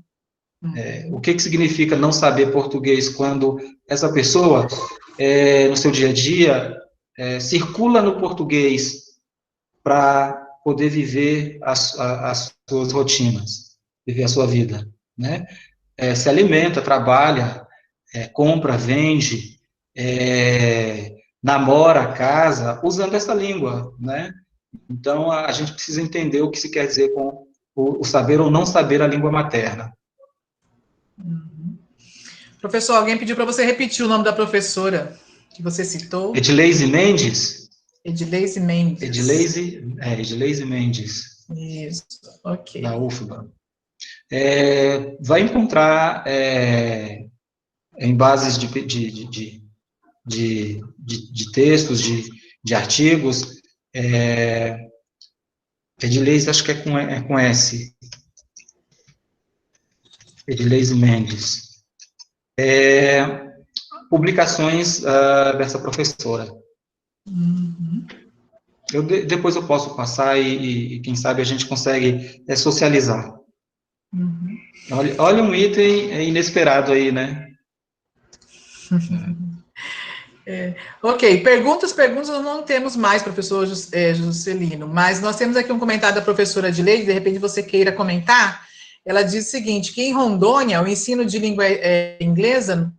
O que significa não saber português quando essa pessoa, no seu dia a dia, circula no português para poder viver as suas rotinas, viver a sua vida, né? Se alimenta, trabalha, compra, vende, namora, casa, usando essa língua, né? Então, a gente precisa entender o que se quer dizer com o saber ou não saber a língua materna. Professor, alguém pediu para você repetir o nome da professora que você citou. Edileise Mendes? Edileise Mendes. Edileise Mendes. Isso, ok. Da UFBA. Vai encontrar em bases de textos, de artigos, Edileise, acho que é com S. Edileise Mendes. Publicações dessa professora. Uhum. Depois eu posso passar e quem sabe a gente consegue socializar. Uhum. Olha um item inesperado aí, né? Ok, perguntas nós não temos mais, professor Juscelino, mas nós temos aqui um comentário da professora Edileise, de repente você queira comentar. Ela diz o seguinte, que em Rondônia, o ensino de língua inglesa,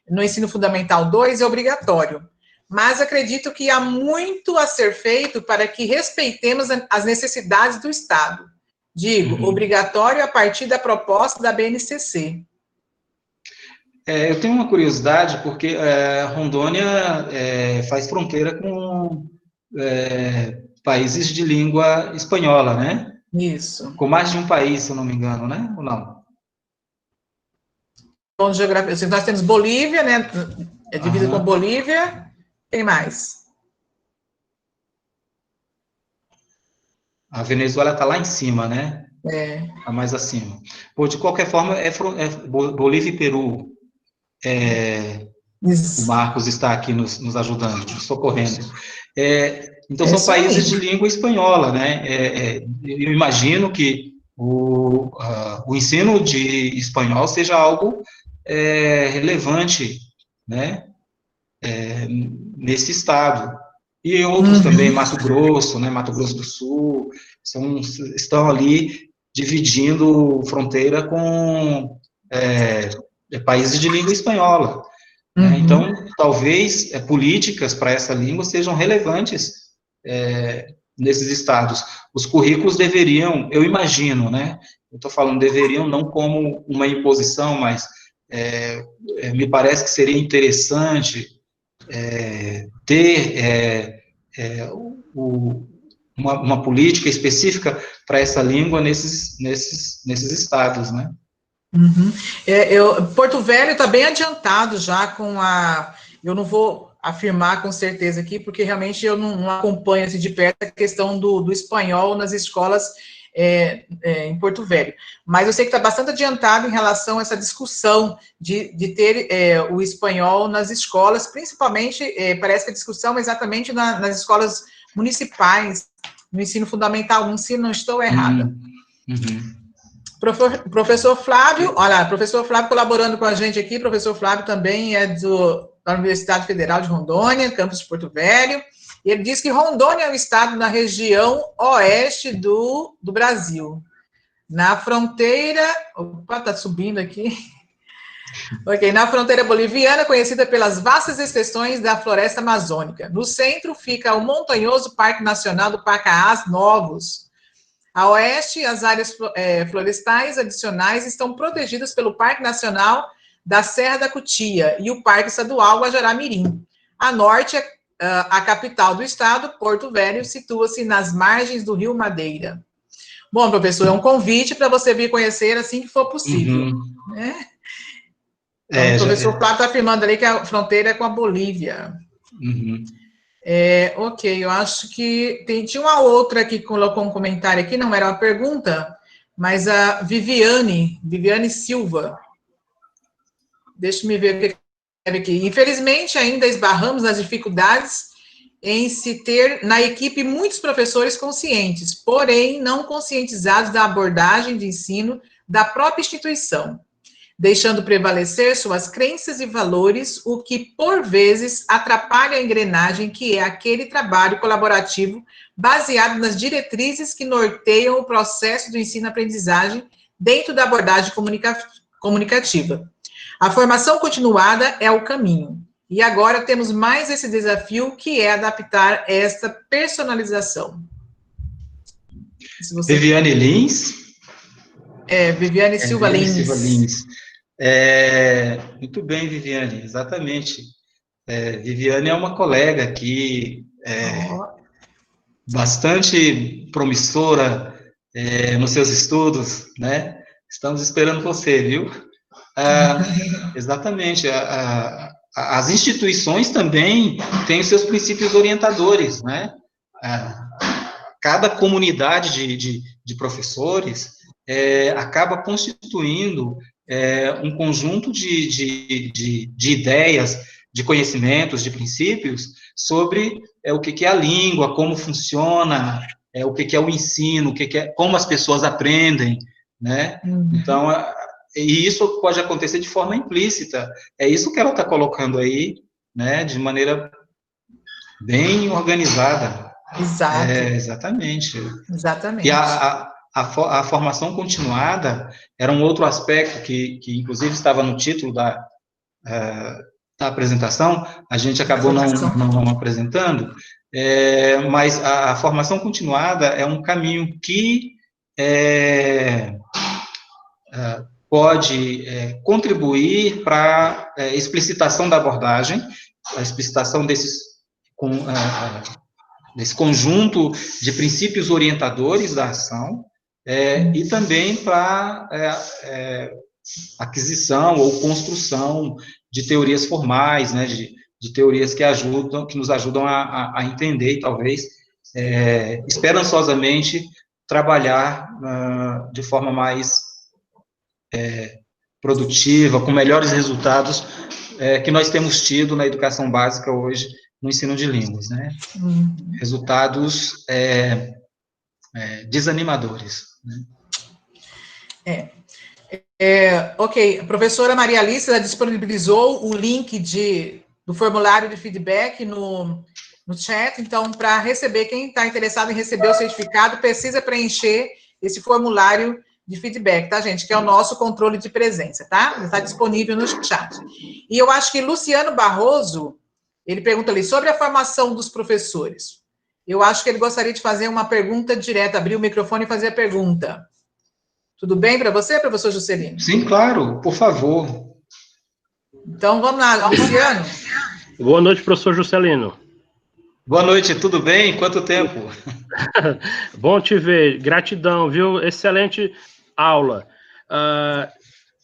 no ensino fundamental 2, é obrigatório, mas acredito que há muito a ser feito para que respeitemos as necessidades do Estado. Digo, obrigatório a partir da proposta da BNCC. Eu tenho uma curiosidade, porque Rondônia faz fronteira com países de língua espanhola, né? Isso. Com mais de um país, se eu não me engano, né? Ou não? Bom, geografia. Nós temos Bolívia, né? É divisa com Bolívia. Tem mais. A Venezuela está lá em cima, né? Está mais acima. Pô, de qualquer forma, Bolívia e Peru. O Marcos está aqui nos ajudando, nos socorrendo. Então, são países de língua espanhola, né? Eu imagino que o ensino de espanhol seja algo relevante, né? Nesse estado. E outros também, Mato Grosso, né? Mato Grosso do Sul, estão ali dividindo fronteira com países de língua espanhola. Então, talvez políticas para essa língua sejam relevantes nesses estados. Os currículos deveriam, eu imagino, né? Eu estou falando deveriam não como uma imposição, mas me parece que seria interessante ter uma política específica para essa língua nesses estados, né? Porto Velho está bem adiantado já com a... Eu não vou afirmar com certeza aqui, porque realmente eu não acompanho assim, de perto a questão do espanhol nas escolas em Porto Velho. Mas eu sei que está bastante adiantado em relação a essa discussão de ter o espanhol nas escolas, principalmente, parece que a discussão é exatamente nas escolas municipais, no ensino fundamental 1, se não estou errada. Professor Flávio, olha, professor Flávio colaborando com a gente aqui, professor Flávio também é da Universidade Federal de Rondônia, campus de Porto Velho, e ele diz que Rondônia é um estado na região oeste do Brasil, na fronteira, opa, tá subindo aqui, Ok, na fronteira boliviana, conhecida pelas vastas extensões da floresta amazônica. No centro fica o montanhoso Parque Nacional do Pacaás Novos. A oeste, as áreas florestais adicionais estão protegidas pelo Parque Nacional da Serra da Cutia e o Parque Estadual Guajará-Mirim. A norte, a capital do estado, Porto Velho, situa-se nas margens do Rio Madeira. Bom, professor, é um convite para você vir conhecer assim que for possível. Né? Então, o professor Flávio está afirmando ali que a fronteira é com a Bolívia. Ok, eu acho que tinha uma outra que colocou um comentário aqui, não era uma pergunta, mas a Viviane Silva. Deixa eu ver o que escreve aqui. Infelizmente, ainda esbarramos nas dificuldades em se ter na equipe muitos professores conscientes, porém não conscientizados da abordagem de ensino da própria instituição, deixando prevalecer suas crenças e valores, o que, por vezes, atrapalha a engrenagem que é aquele trabalho colaborativo baseado nas diretrizes que norteiam o processo do ensino-aprendizagem dentro da abordagem comunicativa. A formação continuada é o caminho. E agora temos mais esse desafio, que é adaptar esta personalização. Viviane Lins? Viviane Silva Lins. Silva Lins. Muito bem, Viviane, exatamente. Viviane é uma colega aqui, bastante promissora nos seus estudos, né? Estamos esperando você, viu? Exatamente. As instituições também têm os seus princípios orientadores, né? Cada comunidade de professores acaba constituindo um conjunto de ideias, de conhecimentos, de princípios sobre o que é a língua, como funciona, o que é o ensino, como as pessoas aprendem, né? Então, e isso pode acontecer de forma implícita. É isso que ela está colocando aí, né, de maneira bem organizada. Exato. Exatamente. Exatamente. E a formação continuada era um outro aspecto que inclusive, estava no título da apresentação, a gente acabou não apresentando, mas a formação continuada é um caminho que pode contribuir para a explicitação da abordagem, a explicitação desse conjunto de princípios orientadores da ação, e também para aquisição ou construção de teorias formais, né, de teorias que nos ajudam a entender e talvez esperançosamente trabalhar de forma mais produtiva, com melhores resultados que nós temos tido na educação básica hoje, no ensino de línguas, né? Resultados desanimadores. Né? Ok, a professora Maria Alice disponibilizou o link do formulário de feedback no chat, então, para receber, quem está interessado em receber o certificado, precisa preencher esse formulário de feedback, tá, gente? Que é o nosso controle de presença, tá? Está disponível no chat. E eu acho que Luciano Barroso, ele pergunta ali, sobre a formação dos professores. Eu acho que ele gostaria de fazer uma pergunta direta, abrir o microfone e fazer a pergunta. Tudo bem para você, professor Juscelino? Sim, claro, por favor. Então, vamos lá, Luciano. Boa noite, professor Juscelino. Boa noite, tudo bem? Quanto tempo? Bom te ver, gratidão, viu? Excelente aula.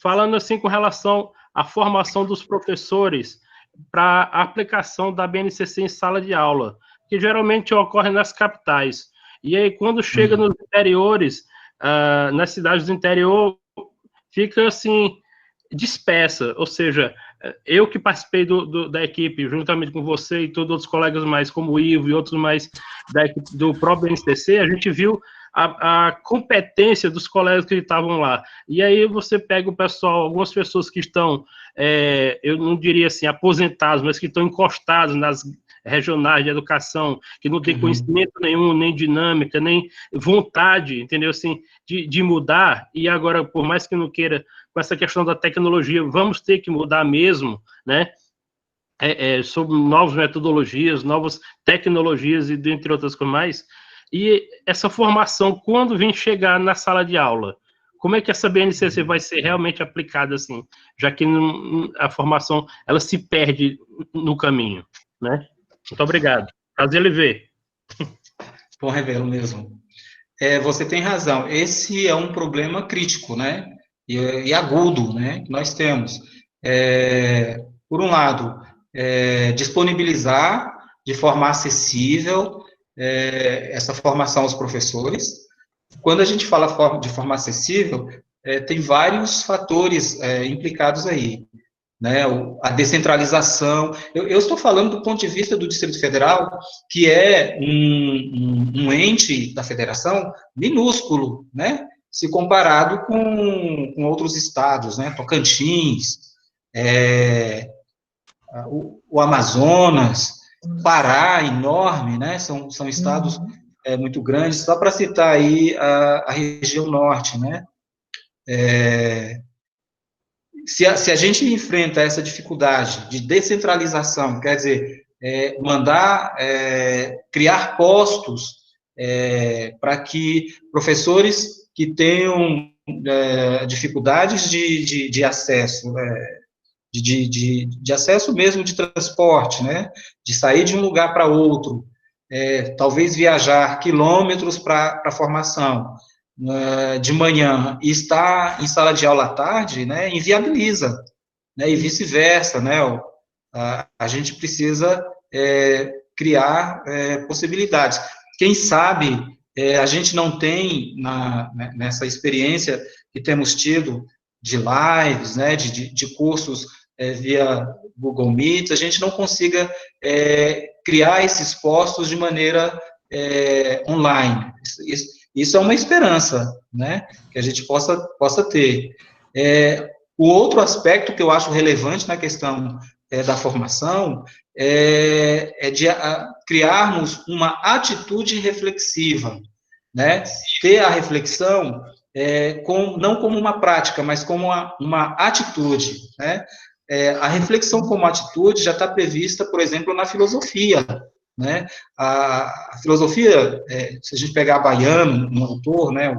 Falando assim com relação à formação dos professores para a aplicação da BNCC em sala de aula, que geralmente ocorre nas capitais. E aí, quando chega nos interiores, nas cidades do interior, fica assim, dispersa, ou seja, eu que participei da equipe, juntamente com você e todos os outros colegas mais, como o Ivo e outros mais da equipe do próprio BNCC, a gente viu a competência dos colegas que estavam lá. E aí você pega o pessoal, algumas pessoas que estão, eu não diria assim, aposentados, mas que estão encostados regionais de educação, que não tem conhecimento nenhum, nem dinâmica, nem vontade, entendeu? Assim, de mudar, e agora, por mais que não queira, com essa questão da tecnologia, vamos ter que mudar mesmo, né? Sobre novas metodologias, novas tecnologias e dentre outras coisas mais. E essa formação, quando vem chegar na sala de aula, como é que essa BNCC vai ser realmente aplicada assim, já que a formação ela se perde no caminho, né? Muito obrigado. Prazer lhe ver. Bom, Revelo mesmo. Você tem razão. Esse é um problema crítico, né? E agudo, né? Que nós temos. Por um lado, disponibilizar de forma acessível essa formação aos professores. Quando a gente fala de forma acessível, tem vários fatores implicados aí, né? A descentralização. Eu estou falando do ponto de vista do Distrito Federal, que é um ente da federação minúsculo, né? Se comparado com outros estados, né? Tocantins, o Amazonas, Pará, enorme, né? São estados muito grandes. Só para citar aí a região norte, né? Se a gente enfrenta essa dificuldade de descentralização, quer dizer, criar postos para que professores que tenham dificuldades de acesso, de acesso mesmo de transporte, né, de sair de um lugar para outro, talvez viajar quilômetros para a formação, de manhã e estar em sala de aula à tarde, né, inviabiliza, né, e vice-versa, né, a gente precisa criar possibilidades. Quem sabe a gente não tem, nessa experiência que temos tido de lives, né, de cursos via Google Meet, a gente não consiga criar esses postos de maneira online. Isso é uma esperança, né, que a gente possa ter. O outro aspecto que eu acho relevante na questão da formação é de criarmos uma atitude reflexiva, né, ter a reflexão não como uma prática, mas como uma atitude, né. A reflexão como atitude já está prevista, por exemplo, na filosofia, né? A filosofia, se a gente pegar Baiano, um autor, né,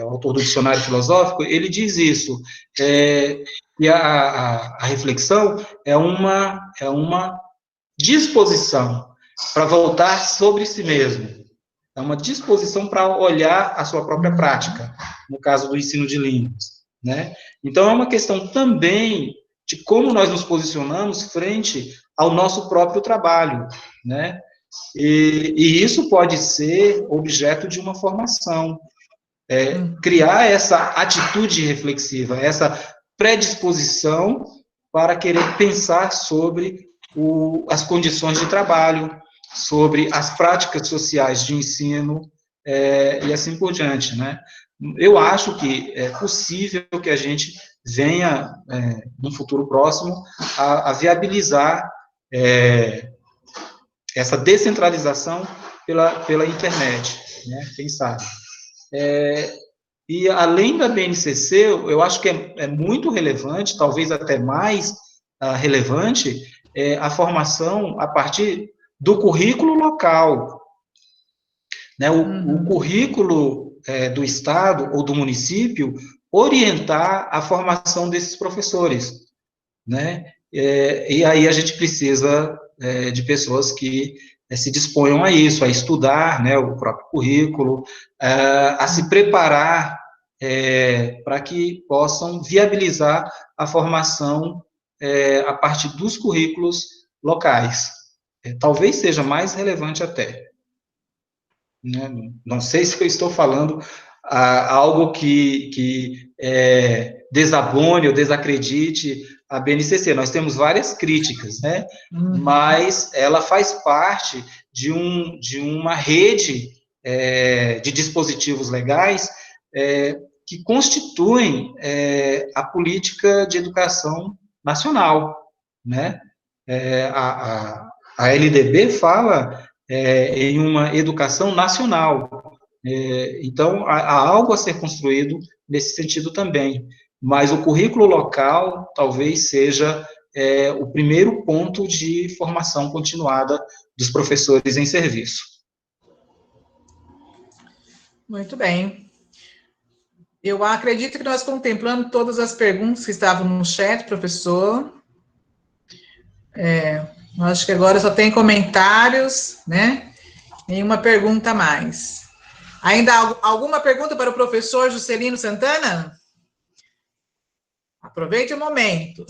o autor do dicionário filosófico, ele diz isso, e a reflexão é uma disposição para voltar sobre si mesmo, é uma disposição para olhar a sua própria prática, no caso do ensino de línguas, né? Então, é uma questão também de como nós nos posicionamos frente ao nosso próprio trabalho, né? E isso pode ser objeto de uma formação, criar essa atitude reflexiva, essa predisposição para querer pensar sobre as condições de trabalho, sobre as práticas sociais de ensino, e assim por diante, né? Eu acho que é possível que a gente venha, no futuro próximo, a viabilizar essa descentralização pela internet, né? Quem sabe? E além da BNCC, eu acho que é muito relevante, talvez até mais relevante, a formação a partir do currículo local, né? O currículo do Estado ou do município orientar a formação desses professores, né? E aí a gente precisa de pessoas que se disponham a isso, a estudar, né, o próprio currículo, a se preparar para que possam viabilizar a formação a partir dos currículos locais. Talvez seja mais relevante até. Né? Não sei se eu estou falando algo que desabone ou desacredite a BNCC. Nós temos várias críticas, né? Mas ela faz parte de uma rede de dispositivos legais que constituem a política de educação nacional, né? A A LDB fala em uma educação nacional. Então, há algo a ser construído nesse sentido também. Mas o currículo local talvez seja o primeiro ponto de formação continuada dos professores em serviço. Muito bem. Eu acredito que nós contemplamos todas as perguntas que estavam no chat, professor. Acho que agora só tem comentários, né? Nenhuma pergunta a mais. Ainda alguma pergunta para o professor Juscelino Santana? Aproveite o momento.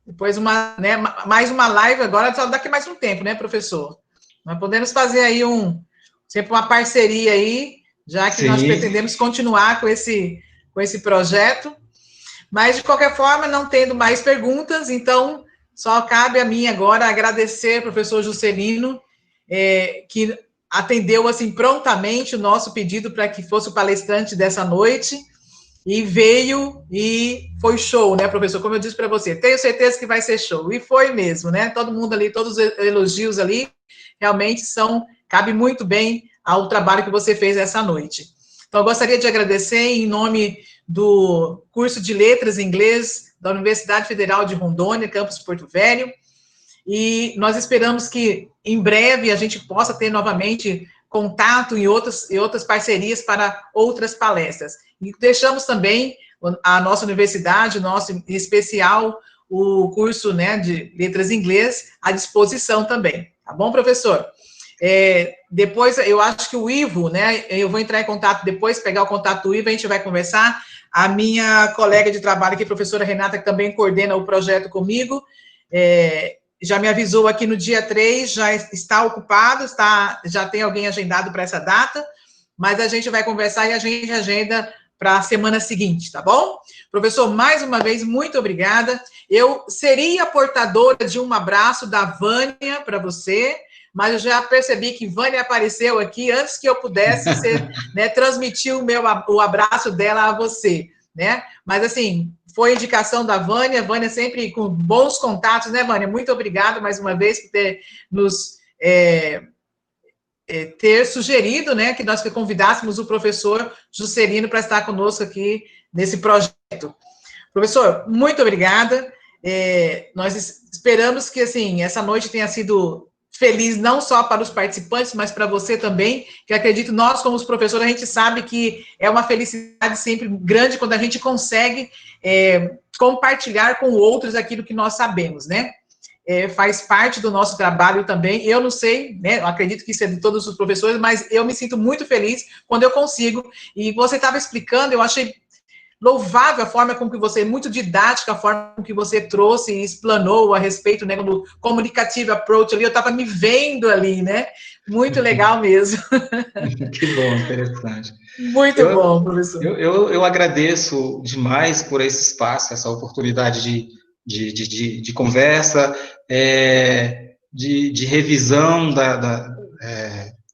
Depois mais uma live agora, só daqui mais um tempo, né, professor? Nós podemos fazer aí sempre uma parceria aí, já que nós pretendemos continuar com esse projeto. Mas, de qualquer forma, não tendo mais perguntas, então, só cabe a mim agora agradecer ao professor Juscelino, que atendeu, assim, prontamente o nosso pedido para que fosse o palestrante dessa noite, e veio e foi show, né, professor? Como eu disse para você, tenho certeza que vai ser show, e foi mesmo, né? Todo mundo ali, todos os elogios ali, realmente cabe muito bem ao trabalho que você fez essa noite. Então, eu gostaria de agradecer em nome do curso de Letras em Inglês da Universidade Federal de Rondônia, campus Porto Velho, e nós esperamos que em breve a gente possa ter novamente contato em outras parcerias para outras palestras. E deixamos também a nossa universidade, em especial o curso, né, de Letras em Inglês, à disposição também. Tá bom, professor? Depois, eu acho que o Ivo, né, eu vou entrar em contato depois, pegar o contato do Ivo, a gente vai conversar. A minha colega de trabalho aqui, professora Renata, que também coordena o projeto comigo, já me avisou aqui no dia 3, já está ocupado, já tem alguém agendado para essa data, mas a gente vai conversar e a gente agenda para a semana seguinte, tá bom? Professor, mais uma vez, muito obrigada. Eu seria portadora de um abraço da Vânia para você, mas eu já percebi que Vânia apareceu aqui antes que eu pudesse transmitir o abraço dela a você, né? Mas, assim, foi indicação da Vânia sempre com bons contatos, né, Vânia? Muito obrigada, mais uma vez, por ter nos ter sugerido, né, que nós convidássemos o professor Juscelino para estar conosco aqui nesse projeto. Professor, muito obrigada. Nós esperamos que, assim, essa noite tenha sido feliz não só para os participantes, mas para você também, que acredito, nós como os professores, a gente sabe que é uma felicidade sempre grande quando a gente consegue compartilhar com outros aquilo que nós sabemos, né? Faz parte do nosso trabalho também. Eu não sei, né? Eu acredito que isso é de todos os professores, mas eu me sinto muito feliz quando eu consigo. E você estava explicando, eu achei louvável a forma com que você, muito didática, a forma com que você trouxe e explanou a respeito, né, do communicative approach ali, eu estava me vendo ali, né? Muito legal mesmo. Que bom, interessante. Muito bom, professor. Eu agradeço demais por esse espaço, essa oportunidade de conversa, de revisão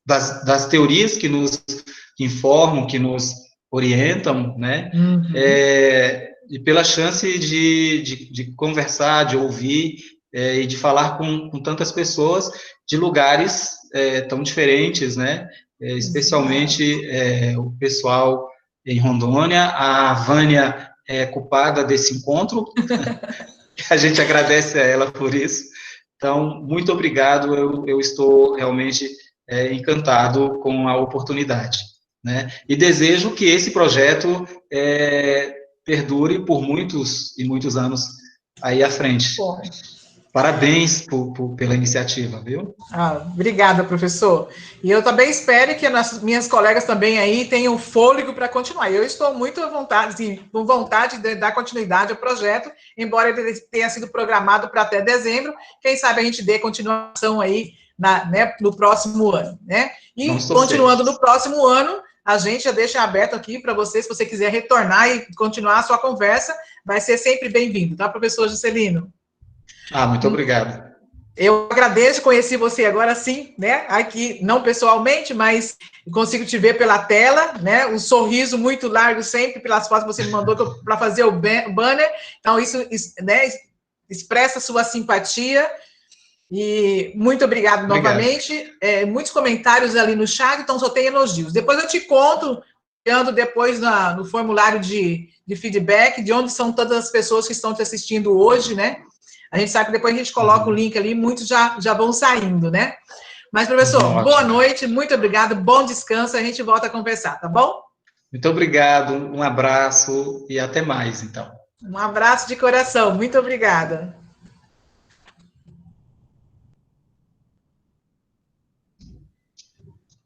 das teorias que nos informam, que nos orientam, né? Uhum. E pela chance de conversar, de ouvir e de falar com tantas pessoas de lugares tão diferentes, né? Especialmente o pessoal em Rondônia. A Vânia é culpada desse encontro, a gente agradece a ela por isso. Então, muito obrigado, eu estou realmente encantado com a oportunidade, né? E desejo que esse projeto perdure por muitos e muitos anos aí à frente. Bom. Parabéns pela iniciativa, viu? Obrigada, professor. E eu também espero que minhas colegas também aí tenham fôlego para continuar. Eu estou muito à vontade, assim, com vontade de dar continuidade ao projeto, embora ele tenha sido programado para até dezembro. Quem sabe a gente dê continuação aí no próximo ano, né? E continuando no próximo ano, a gente já deixa aberto aqui para você, se você quiser retornar e continuar a sua conversa, vai ser sempre bem-vindo, tá, professor Juscelino? Muito obrigado. Eu agradeço, conheci você agora sim, né, aqui, não pessoalmente, mas consigo te ver pela tela, né, um sorriso muito largo sempre pelas fotos que você me mandou para fazer o banner, então isso, né, expressa sua simpatia, E muito obrigado novamente. Muitos comentários ali no chat, então só tem elogios. Depois eu te conto, olhando depois no formulário de feedback, de onde são todas as pessoas que estão te assistindo hoje, né? A gente sabe que depois a gente coloca o link ali, muitos já vão saindo, né? Mas, professor, boa noite, muito obrigado, bom descanso, a gente volta a conversar, tá bom? Muito obrigado, um abraço e até mais, então. Um abraço de coração, muito obrigada.